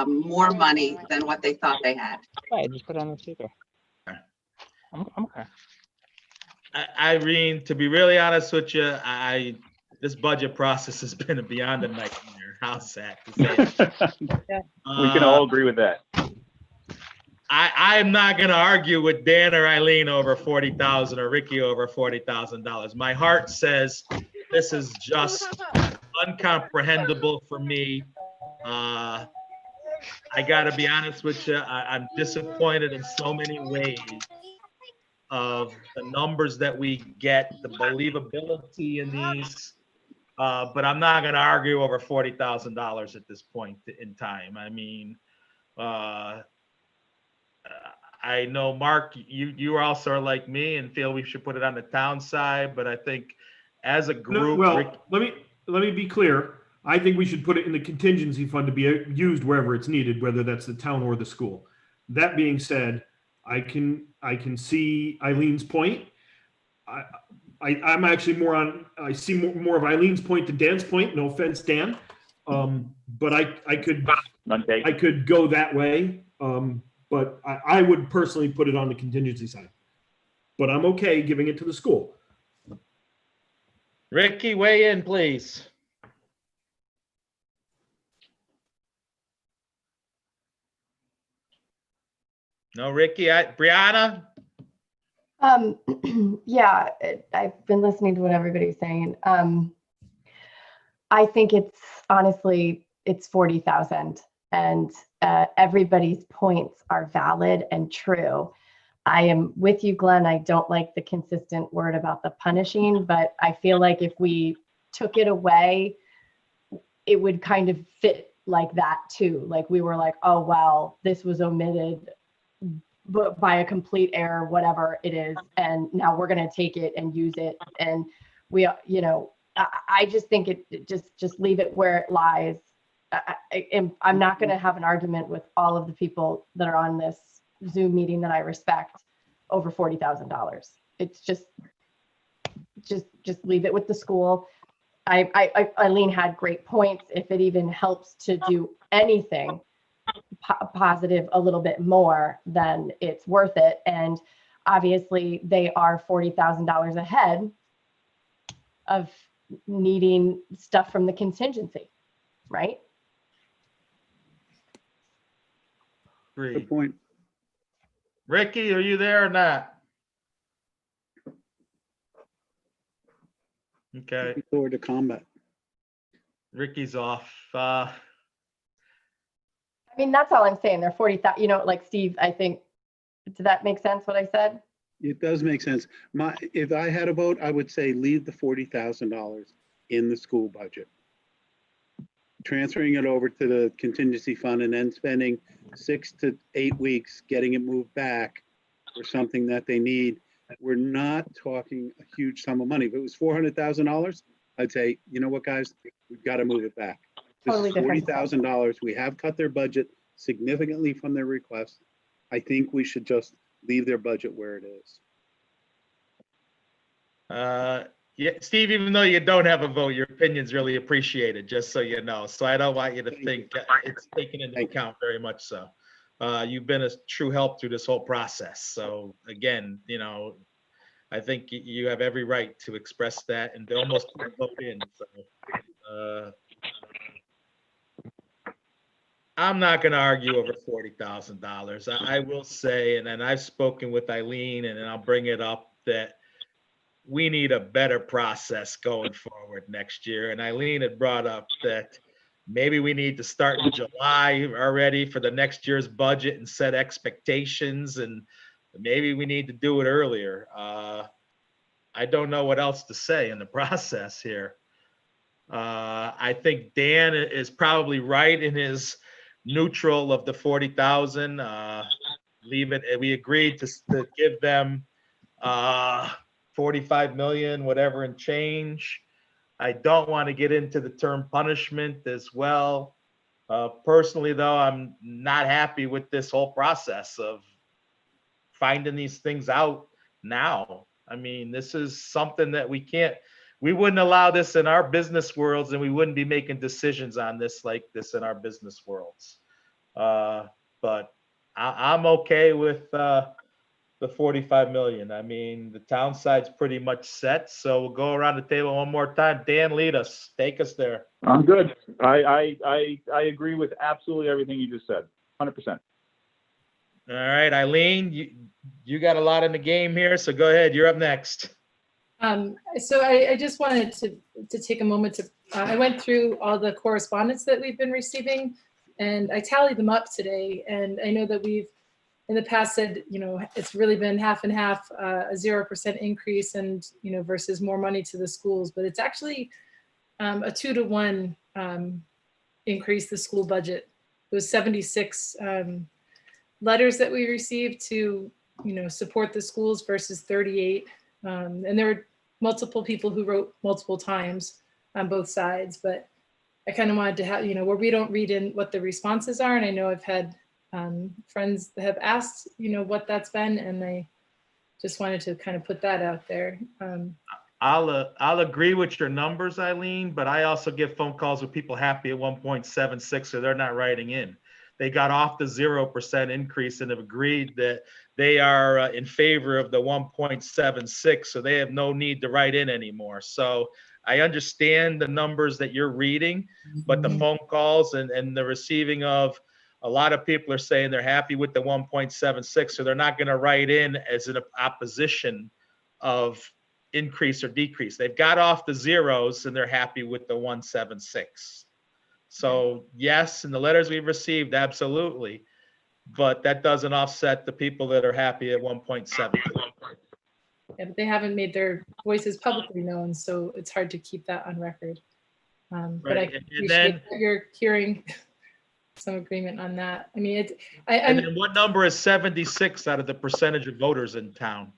more money than what they thought they had. Right, just put it on the speaker. I'm okay. Irene, to be really honest with you, this budget process has been beyond a nightmare. How's that? We can all agree with that. I am not going to argue with Dan or Eileen over 40,000 or Ricky over $40,000. My heart says this is just uncomprehendable for me. I got to be honest with you. I'm disappointed in so many ways of the numbers that we get, the believability in these. But I'm not going to argue over $40,000 at this point in time. I mean, I know, Mark, you also are like me and feel we should put it on the town side, but I think as a group. Let me be clear. I think we should put it in the contingency fund to be used wherever it's needed, whether that's the town or the school. That being said, I can see Eileen's point. I'm actually I see more of Eileen's point than Dan's point. No offense, Dan. But I could go that way. But I would personally put it on the contingency side. But I'm okay giving it to the school. Ricky, weigh in, please. No, Ricky. Brianna? Yeah, I've been listening to what everybody's saying. I think it's honestly, it's 40,000 and everybody's points are valid and true. I am with you, Glenn. I don't like the consistent word about the punishing, but I feel like if we took it away, it would kind of fit like that too. Like we were like, oh, well, this was omitted but by a complete error, whatever it is. And now we're going to take it and use it. And we, you know, I just think it just leave it where it lies. I'm not going to have an argument with all of the people that are on this Zoom meeting that I respect over $40,000. It's just leave it with the school. Eileen had great points. If it even helps to do anything positive a little bit more, then it's worth it. And obviously they are $40,000 ahead of needing stuff from the contingency, right? Good point. Ricky, are you there or not? Okay, Looking forward to combat. Ricky's off. I mean, that's all I'm saying. They're 40,000, you know, like Steve, I think, did that make sense what I said? It does make sense. If I had a vote, I would say leave the $40,000 in the school budget. Transferring it over to the contingency fund and then spending 6 to 8 weeks getting it moved back for something that they need. We're not talking a huge sum of money. If it was $400,000, I'd say, you know what, guys, we've got to move it back. This Totally is different. $40,000. We have cut their budget significantly from their request. I think we should just leave their budget where it is. Yeah, Steve, even though you don't have a vote, your opinion's really appreciated, just so you know. So I don't want you to think it's taken into account very much so. You've been a true help through this whole process. So again, you know, I think you have every right to express that and almost put a vote in. So, I'm not going to argue over $40,000. I will say, and then I've spoken with Eileen, and then I'll bring it up, that we need a better process going forward next year. And Eileen had brought up that maybe we need to start in July already for the next year's budget and set expectations, and maybe we need to do it earlier. I don't know what else to say in the process here. I think Dan is probably right in his neutral of the 40,000. Leave it. We agreed to give them 45 million, whatever, and change. I don't want to get into the term punishment as well. Personally, though, I'm not happy with this whole process of finding these things out now. I mean, this is something that we wouldn't allow this in our business worlds, and we wouldn't be making decisions on this like this in our business worlds. But I'm okay with the 45 million. I mean, the town side's pretty much set. So we'll go around the table one more time. Dan, lead us. Take us there. I'm good. I agree with absolutely everything you just said. 100%. All right, Eileen, you got a lot in the game here, so go ahead. You're up next. So I just wanted to take a moment to, I went through all the correspondence that we've been receiving, and I tallied them up today. And I know that we've in the past said, you know, it's really been half and half, a 0% increase and, you know, versus more money to the schools, but it's actually a 2-to-1 increase the school budget. It was 76 letters that we received to, you know, support the schools versus 38. And there were multiple people who wrote multiple times on both sides, but I kind of wanted to have, you know, where we don't read in what the responses are. And I know I've had friends that have asked, you know, what that's been, and I just wanted to kind of put that out there. I'll agree with your numbers, Eileen, but I also get phone calls with people happy at 1.76, so they're not writing in. They got off the 0% increase and have agreed that they are in favor of the 1.76, so they have no need to write in anymore. So I understand the numbers that you're reading, but the phone calls and the receiving of a lot of people are saying they're happy with the 1.76, so they're not going to write in as an opposition of increase or decrease. They've got off the zeros and they're happy with the 1.76. So yes, in the letters we've received, absolutely, but that doesn't offset the people that are happy at 1.7. Yeah, but they haven't made their voices publicly known, so it's hard to keep that on record. But I Right, and appreciate then- that you're hearing some agreement on that. I mean, And then what number is 76 out of the percentage of voters in town?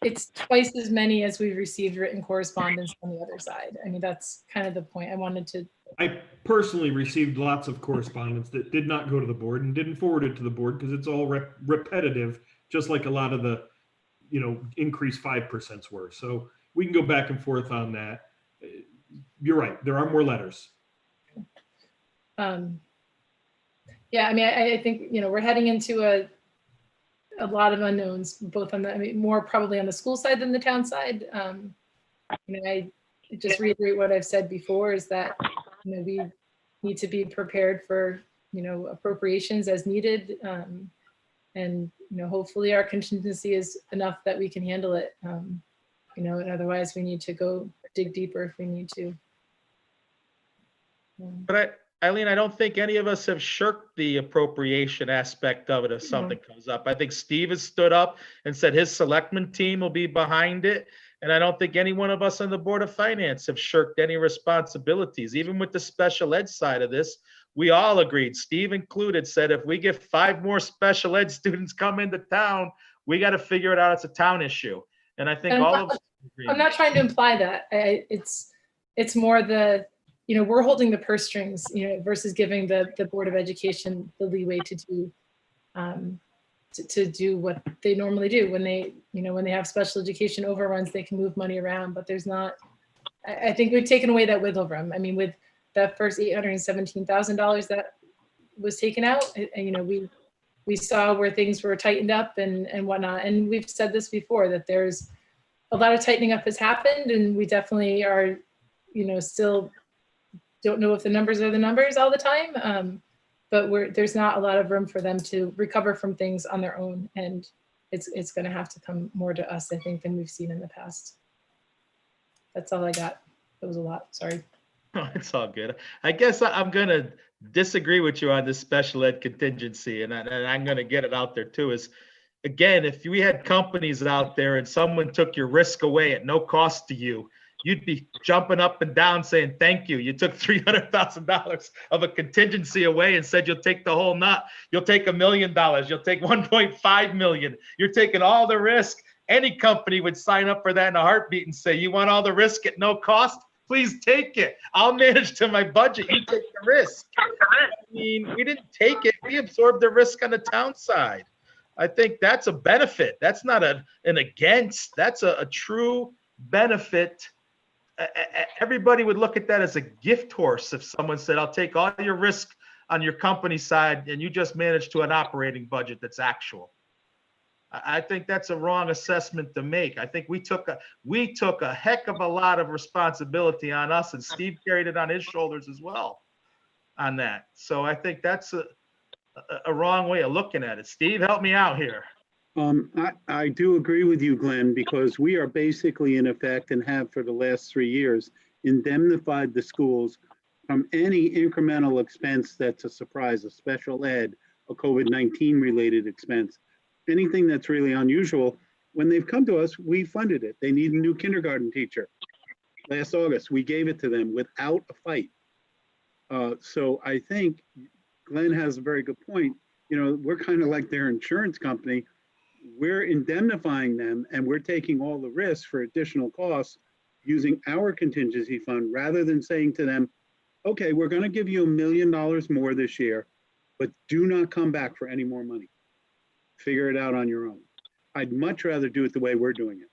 it's twice as many as we've received written correspondence on the other side. I mean, that's kind of the point I wanted to. I personally received lots of correspondence that did not go to the board and didn't forward it to the board because it's all repetitive, just like a lot of the, increased 5% were. So we can go back and forth on that. You're right. There are more letters. Yeah, I mean, I think, we're heading into a lot of unknowns, both on more probably on the school side than the town side. I just reiterate what I've said before is that, we need to be prepared for, appropriations as needed. And, hopefully our contingency is enough that we can handle it. And otherwise we need to go dig deeper if we need to. But Eileen, I don't think any of us have shirked the appropriation aspect of it if something comes up. I think Steve has stood up and said his selectman team will be behind it. And I don't think any one of us on the Board of Finance have shirked any responsibilities. Even with the special ed side of this, we all agreed, Steve included, said if we get 5 more special ed students come into town, we got to figure it out. It's a town issue. And I think all of us agree. I'm not trying to imply that. It's more the, we're holding the purse strings, versus giving the Board of Education the leeway to do to do what they normally do when they, when they have special education overruns, they can move money around, but there's not, I think we've taken away that wiggle room. I mean, with that first $817,000 that was taken out, we saw where things were tightened up and whatnot. And we've said this before, that there's a lot of tightening up has happened, and we definitely are, still don't know if the numbers are the numbers all the time. But there's not a lot of room for them to recover from things on their own. And it's going to have to come more to us, I think, than we've seen in the past. That's all I got. It was a lot. Sorry. Oh, it's all good. I guess I'm going to disagree with you on this special ed contingency. And I'm going to get it out there too, is again, if we had companies out there and someone took your risk away at no cost to you, you'd be jumping up and down saying, thank you. You took $300,000 of a contingency away and said, you'll take the whole nut. You'll take $1 million. You'll take 1.5 million. You're taking all the risk. Any company would sign up for that in a heartbeat and say, you want all the risk at no cost? Please take it. I'll manage to my budget. You take the risk. I mean, we didn't take it. We absorbed the risk on the town side. I think that's a benefit. That's not an against. That's a true benefit. Everybody would look at that as a gift horse if someone said, I'll take all your risk on your company side and you just manage to an operating budget that's actual. I think that's a wrong assessment to make. I think we took a heck of a lot of responsibility on us, and Steve carried it on his shoulders as well on that. So I think that's a wrong way of looking at it. Steve, help me out here. I do agree with you, Glenn, because we are basically in effect, and have for the last 3 years, indemnified the schools from any incremental expense that's a surprise, a special ed, a COVID-19 related expense, anything that's really unusual. When they've come to us, we funded it. They need a new kindergarten teacher. Last August, we gave it to them without a fight. So I think Glenn has a very good point. We're kind of like their insurance company. We're indemnifying them and we're taking all the risks for additional costs using our contingency fund, rather than saying to them, okay, we're going to give you $1 million more this year, but do not come back for any more money. Figure it out on your own. I'd much rather do it the way we're doing it.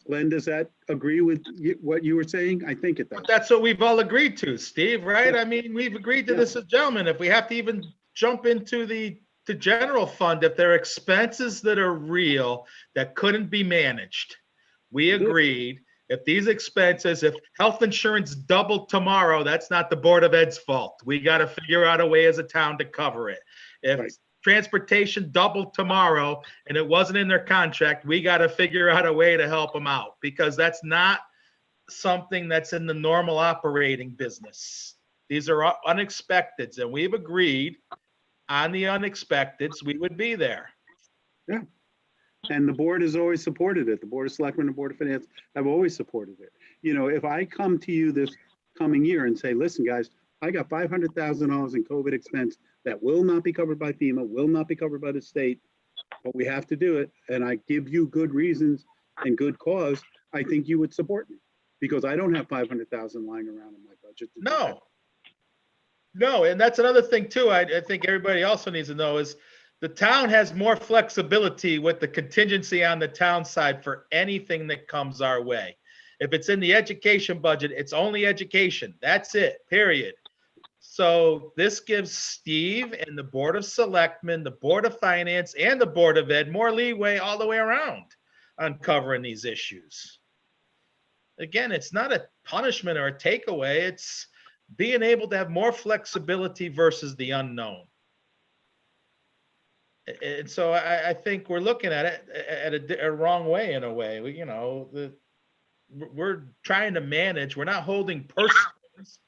Glenn, does that agree with what you were saying? I think it does. That's what we've all agreed to, Steve, right? I mean, we've agreed to this as gentlemen. If we have to even jump into the general fund, if there are expenses that are real that couldn't be managed, we agreed. If these expenses, if health insurance doubled tomorrow, that's not the Board of Ed's fault. We got to figure out a way as a town to cover it. If transportation doubled tomorrow and it wasn't in their contract, we got to figure out a way to help them out, because that's not something that's in the normal operating business. These are unexpecteds, and we've agreed on the unexpecteds, we would be there. Yeah. And the board has always supported it. The Board of Selectmen and Board of Finance have always supported it. You know, if I come to you this coming year and say, listen, guys, I got $500,000 in COVID expense that will not be covered by FEMA, will not be covered by the state, but we have to do it, and I give you good reasons and good cause, I think you would support me, because I don't have 500,000 lying around in my budget. to do that. No, and that's another thing too. I think everybody also needs to know is the town has more flexibility with the contingency on the town side for anything that comes our way. If it's in the education budget, it's only education. That's it, period. So this gives Steve and the Board of Selectmen, the Board of Finance, and the Board of Ed more leeway all the way around on covering these issues. Again, it's not a punishment or a takeaway. It's being able to have more flexibility versus the unknown. And so I think we're looking at it at a wrong way in a way. You know, we're trying to manage. We're not holding purse strings.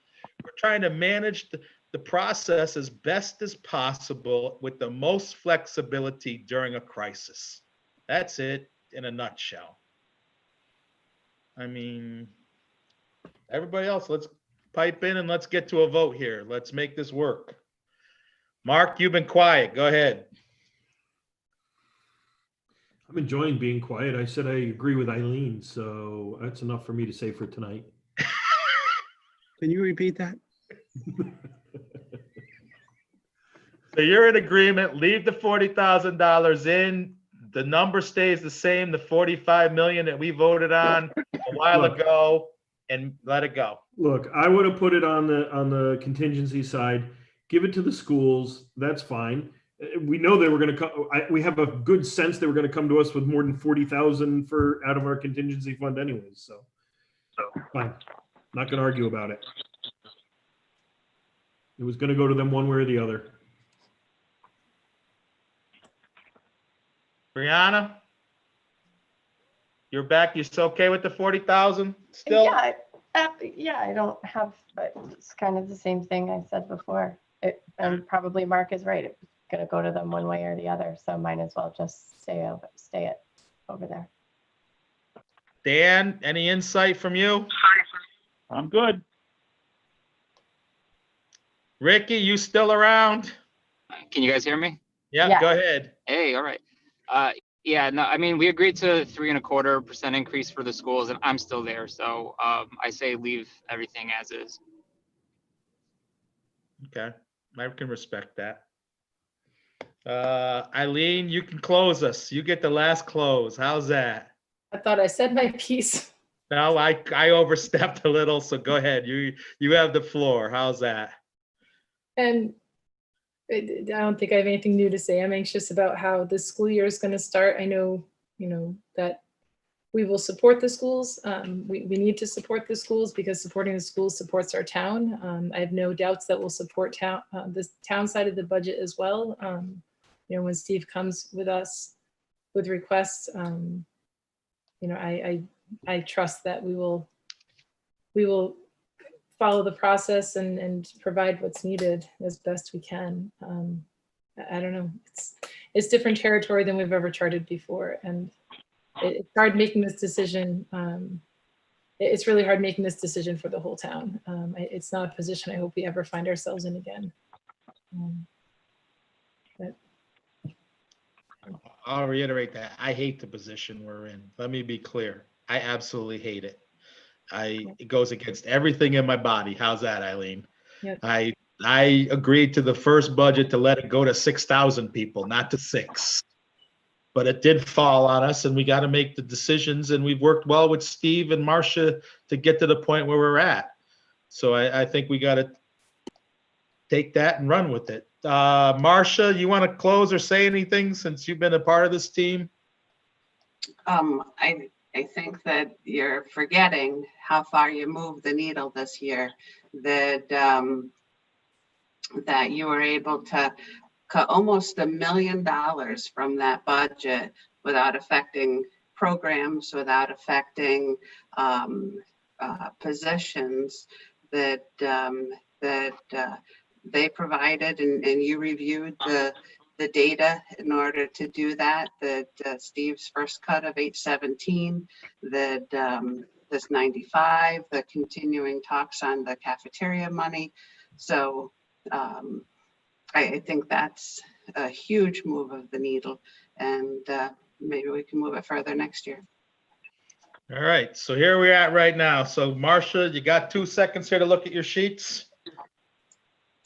We're trying to manage the process as best as possible with the most flexibility during a crisis. That's it in a nutshell. I mean, everybody else, let's pipe in and let's get to a vote here. Let's make this work. Mark, you've been quiet. Go ahead. I'm enjoying being quiet. I said I agree with Eileen, so that's enough for me to say for tonight. Can you repeat that? So you're in agreement, leave the $40,000 in, the number stays the same, the 45 million that we voted on a while ago, and let it go. Look, I would have put it on the contingency side, give it to the schools, that's fine. We know they were going to come, we have a good sense they were going to come to us with more than 40,000 for out of our contingency fund anyways, so fine. Not going to argue about it. It was going to go to them one way or the other. Brianna, you're back. You still okay with the 40,000 still? Yeah, I don't have, it's kind of the same thing I said before. And probably Mark is right. It was going to go to them one way or the other. So might as well just stay it over there. Dan, any insight from you? I'm good. Ricky, you still around? Can you guys hear me? Yeah, go ahead. Hey, all right. Yeah, no, I mean, we agreed to 3.25% increase for the schools, and I'm still there. So I say leave everything as is. Okay, I can respect that. Eileen, you can close us. You get the last close. How's that? I thought I said my piece. No, I overstepped a little, so go ahead. You have the floor. How's that? And I don't think I have anything new to say. I'm anxious about how the school year is going to start. I know, that we will support the schools. We need to support the schools because supporting the schools supports our town. I have no doubts that we'll support the town side of the budget as well. When Steve comes with us with requests, I trust that we will follow the process and provide what's needed as best we can. I don't know. It's different territory than we've ever charted before, and it's hard making this decision. It's really hard making this decision for the whole town. It's not a position I hope we ever find ourselves in again. But I'll reiterate that. I hate the position we're in. Let me be clear. I absolutely hate it. It goes against everything in my body. How's that, Eileen? Yep. I agreed to the first budget to let it go to 6,000 people, not to 6. But it did fall on us, and we got to make the decisions. And we've worked well with Steve and Marcia to get to the point where we're at. So I think we got to take that and run with it. Marcia, you want to close or say anything since you've been a part of this team? I think that you're forgetting how far you moved the needle this year, that you were able to cut almost $1 million from that budget without affecting programs, without affecting positions that they provided, and you reviewed the data in order to do that, that Steve's first cut of 817, that this 95, the continuing talks on the cafeteria money. So I think that's a huge move of the needle, and maybe we can move it further next year. All right, so here we're at right now. So Marcia, you got 2 seconds here to look at your sheets.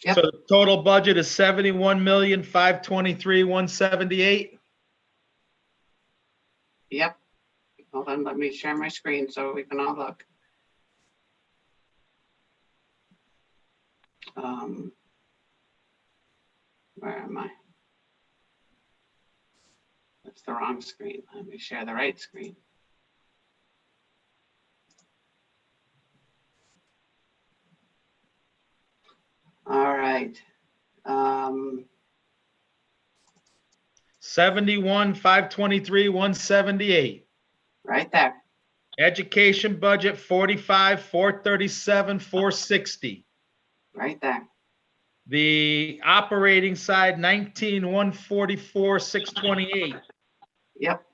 Yep. So the total budget is 71,523,178. Yep. Hold on, let me share my screen so we can all look. Where am I? That's the wrong screen. Let me share the right screen. All right. 71,523,178. Right there. Education budget 45,437,460. Right there. The operating side 19,144,628. Yep.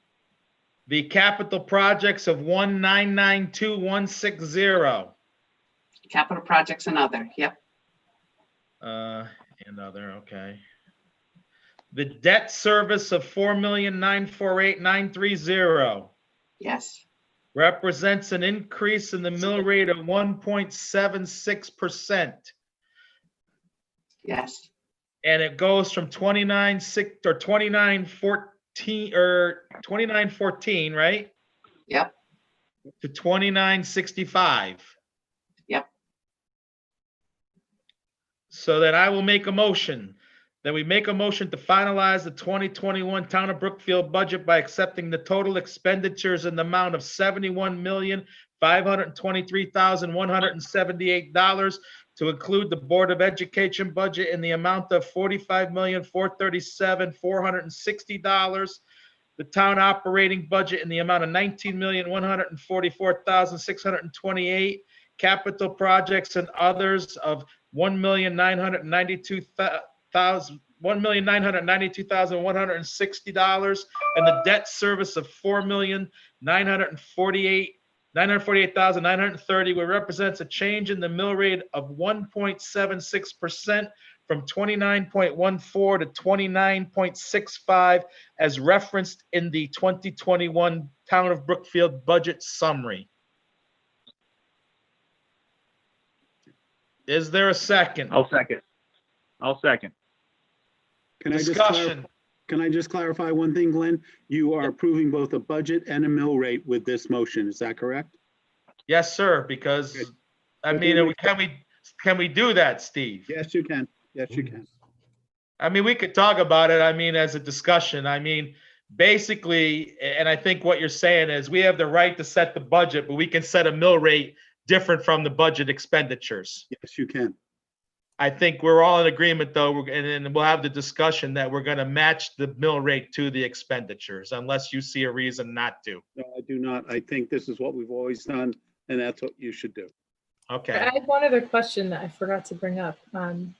The capital projects of 1,992,160. Capital projects and other. Yep. And other, okay. The debt service of 4,948,930 Yes. represents an increase in the mill rate of 1.76%. Yes. And it goes from 2914, right? Yep. To 2965. Yep. So that I will make a motion that we make a motion to finalize the 2021 Town of Brookfield budget by accepting the total expenditures in the amount of $71,523,178 to include the Board of Education budget in the amount of $45,437,460, the town operating budget in the amount of $19,144,628, capital projects and others of $1,992,160, and the debt service of $4,948,930, which represents a change in the mill rate of 1.76% from 29.14 to 29.65 as referenced in the 2021 Town of Brookfield budget summary. Is there a second? I'll second. Can Discussion. Can I just clarify one thing, Glenn? You are approving both a budget and a mill rate with this motion. Is that correct? Yes, sir, because, Good. I mean, can we do that, Steve? Yes, you can. Yes, you can. I mean, we could talk about it, I mean, as a discussion. I mean, basically, and I think what you're saying is we have the right to set the budget, but we can set a mill rate different from the budget expenditures. Yes, you can. I think we're all in agreement, though, and then we'll have the discussion that we're going to match the mill rate to the expenditures, unless you see a reason not to. No, I do not. I think this is what we've always done, and that's what you should do. Okay. I had one other question that I forgot to bring up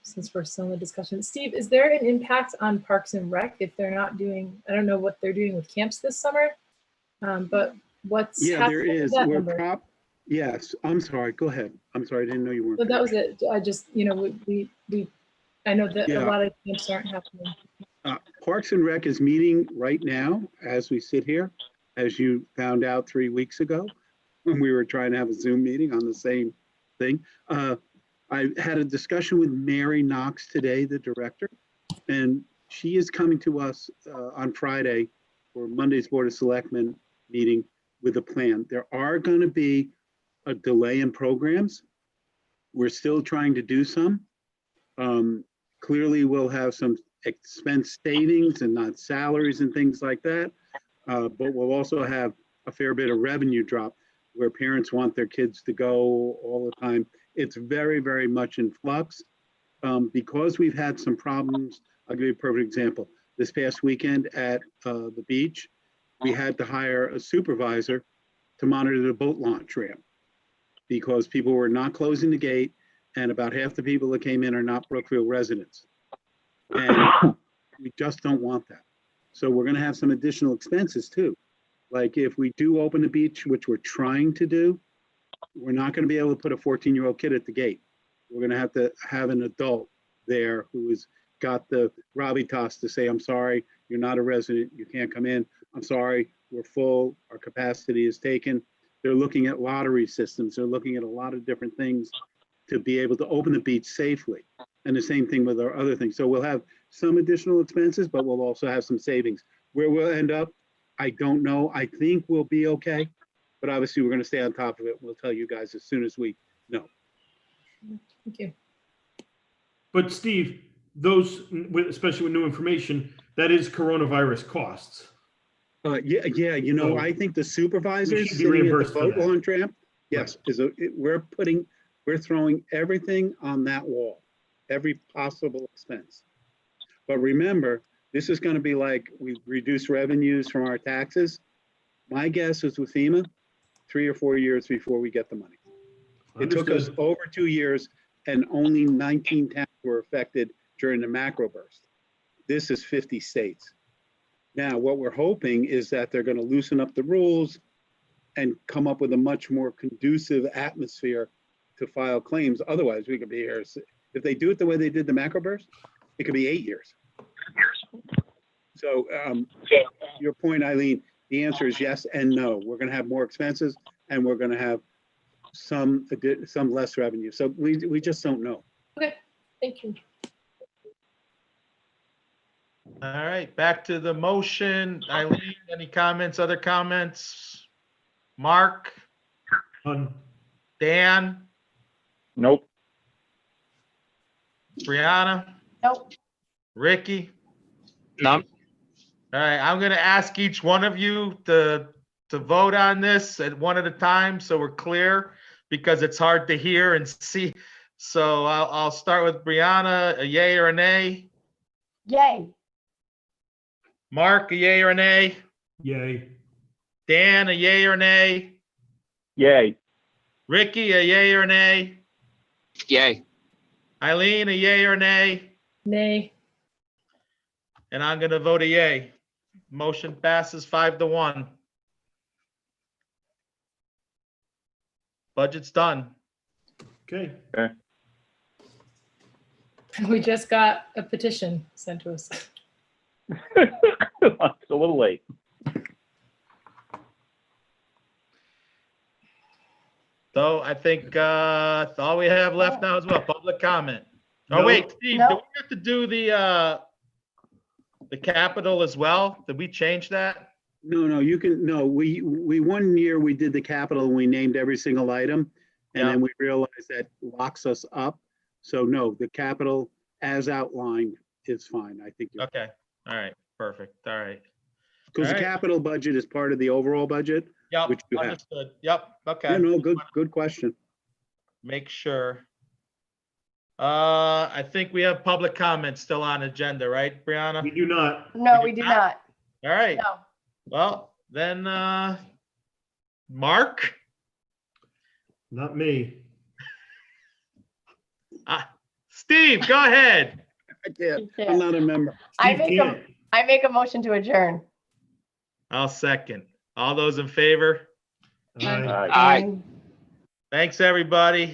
since we're still in the discussion. Steve, is there an impact on Parks and Rec if they're not doing, I don't know what they're doing with camps this summer, but what's there is. That number? Yes, I'm sorry. Go ahead. I'm sorry. I didn't know you weren't. But that was it. I just, we I know that Yeah. a lot of camps aren't happening. Parks and Rec is meeting right now as we sit here, as you found out 3 weeks ago when we were trying to have a Zoom meeting on the same thing. I had a discussion with Mary Knox today, the director, and she is coming to us on Friday for Monday's Board of Selectmen meeting with a plan. There are going to be a delay in programs. We're still trying to do some. Clearly, we'll have some expense savings and not salaries and things like that. But we'll also have a fair bit of revenue drop where parents want their kids to go all the time. It's very, very much in flux. Because we've had some problems, I'll give you a perfect example. This past weekend at the beach, we had to hire a supervisor to monitor the boat launch ramp because people were not closing the gate and about half the people that came in are not Brookfield residents. And We just don't want that. So we're gonna have some additional expenses too. Like if we do open the beach, which we're trying to do, we're not gonna be able to put a 14-year-old kid at the gate. We're gonna have to have an adult there who has got the gravitas to say, I'm sorry, you're not a resident, you can't come in. I'm sorry, we're full, our capacity is taken. They're looking at lottery systems. They're looking at a lot of different things to be able to open the beach safely. And the same thing with our other things. So we'll have some additional expenses, but we'll also have some savings. Where we'll end up, I don't know. I think we'll be okay. But obviously, we're going to stay on top of it. We'll tell you guys as soon as we know. Thank you. But Steve, those, especially with new information, that is coronavirus costs. Yeah. You know, I think the supervisors should be sitting at the reimbursed for boat that. launch ramp, yes, we're throwing everything on that wall, every possible expense. But remember, this is going to be like we reduce revenues from our taxes. My guess is with FEMA, 3 or 4 years before we get the money. It took us Understood. over 2 years and only 19 towns were affected during the macro burst. This is 50 states. Now, what we're hoping is that they're going to loosen up the rules and come up with a much more conducive atmosphere to file claims. Otherwise, we could be here. If they do it the way they did the macro burst, it could be 8 years. So your point, Eileen, the answer is yes and no. We're going to have more expenses and we're going to have some less revenue. So we just don't know. Okay, thank you. All right, back to the motion. Eileen, any comments, other comments? Mark, None. Dan, Nope. Brianna, Nope. Ricky? No, All right, I'm gonna ask each one of you to vote on this at one at a time, so we're clear, because it's hard to hear and see. So I'll start with Brianna, a yay or a nay? Yay. Mark, a yay or a nay? Yay. Dan, a yay or a nay? Yay. Ricky, a yay or a nay? yay. Eileen, a yay or a nay? Nay. And I'm gonna vote a yay. Motion passes 5-1. Budget's done. Okay. We just got a petition sent to us. It's a little late. So I think that's all we have left now as well, public comment. Oh, No. wait, Steve, do No. we have to do the capital as well? Did we change that? No, you can, no, we 1 year we did the capital and we named every single item. And Yeah. then we realized that locks us up. So no, the capital as outlined is fine. I think. Okay, all right, perfect, all right. Because the All right. capital budget is part of the overall budget. Yep, Which you have. understood. Yep, Yeah, okay. no, good question. Make sure. I think we have public comments still on agenda, right, Brianna? We do not. No, We we do do not? not. All right, No. well, then, Mark? Not me. Steve, go ahead. I can't, You I'm can't. not a member. I Steve make a, can't. I make a motion to adjourn. I'll second. All those in favor? Aye. Aye. Aye. Thanks, everybody.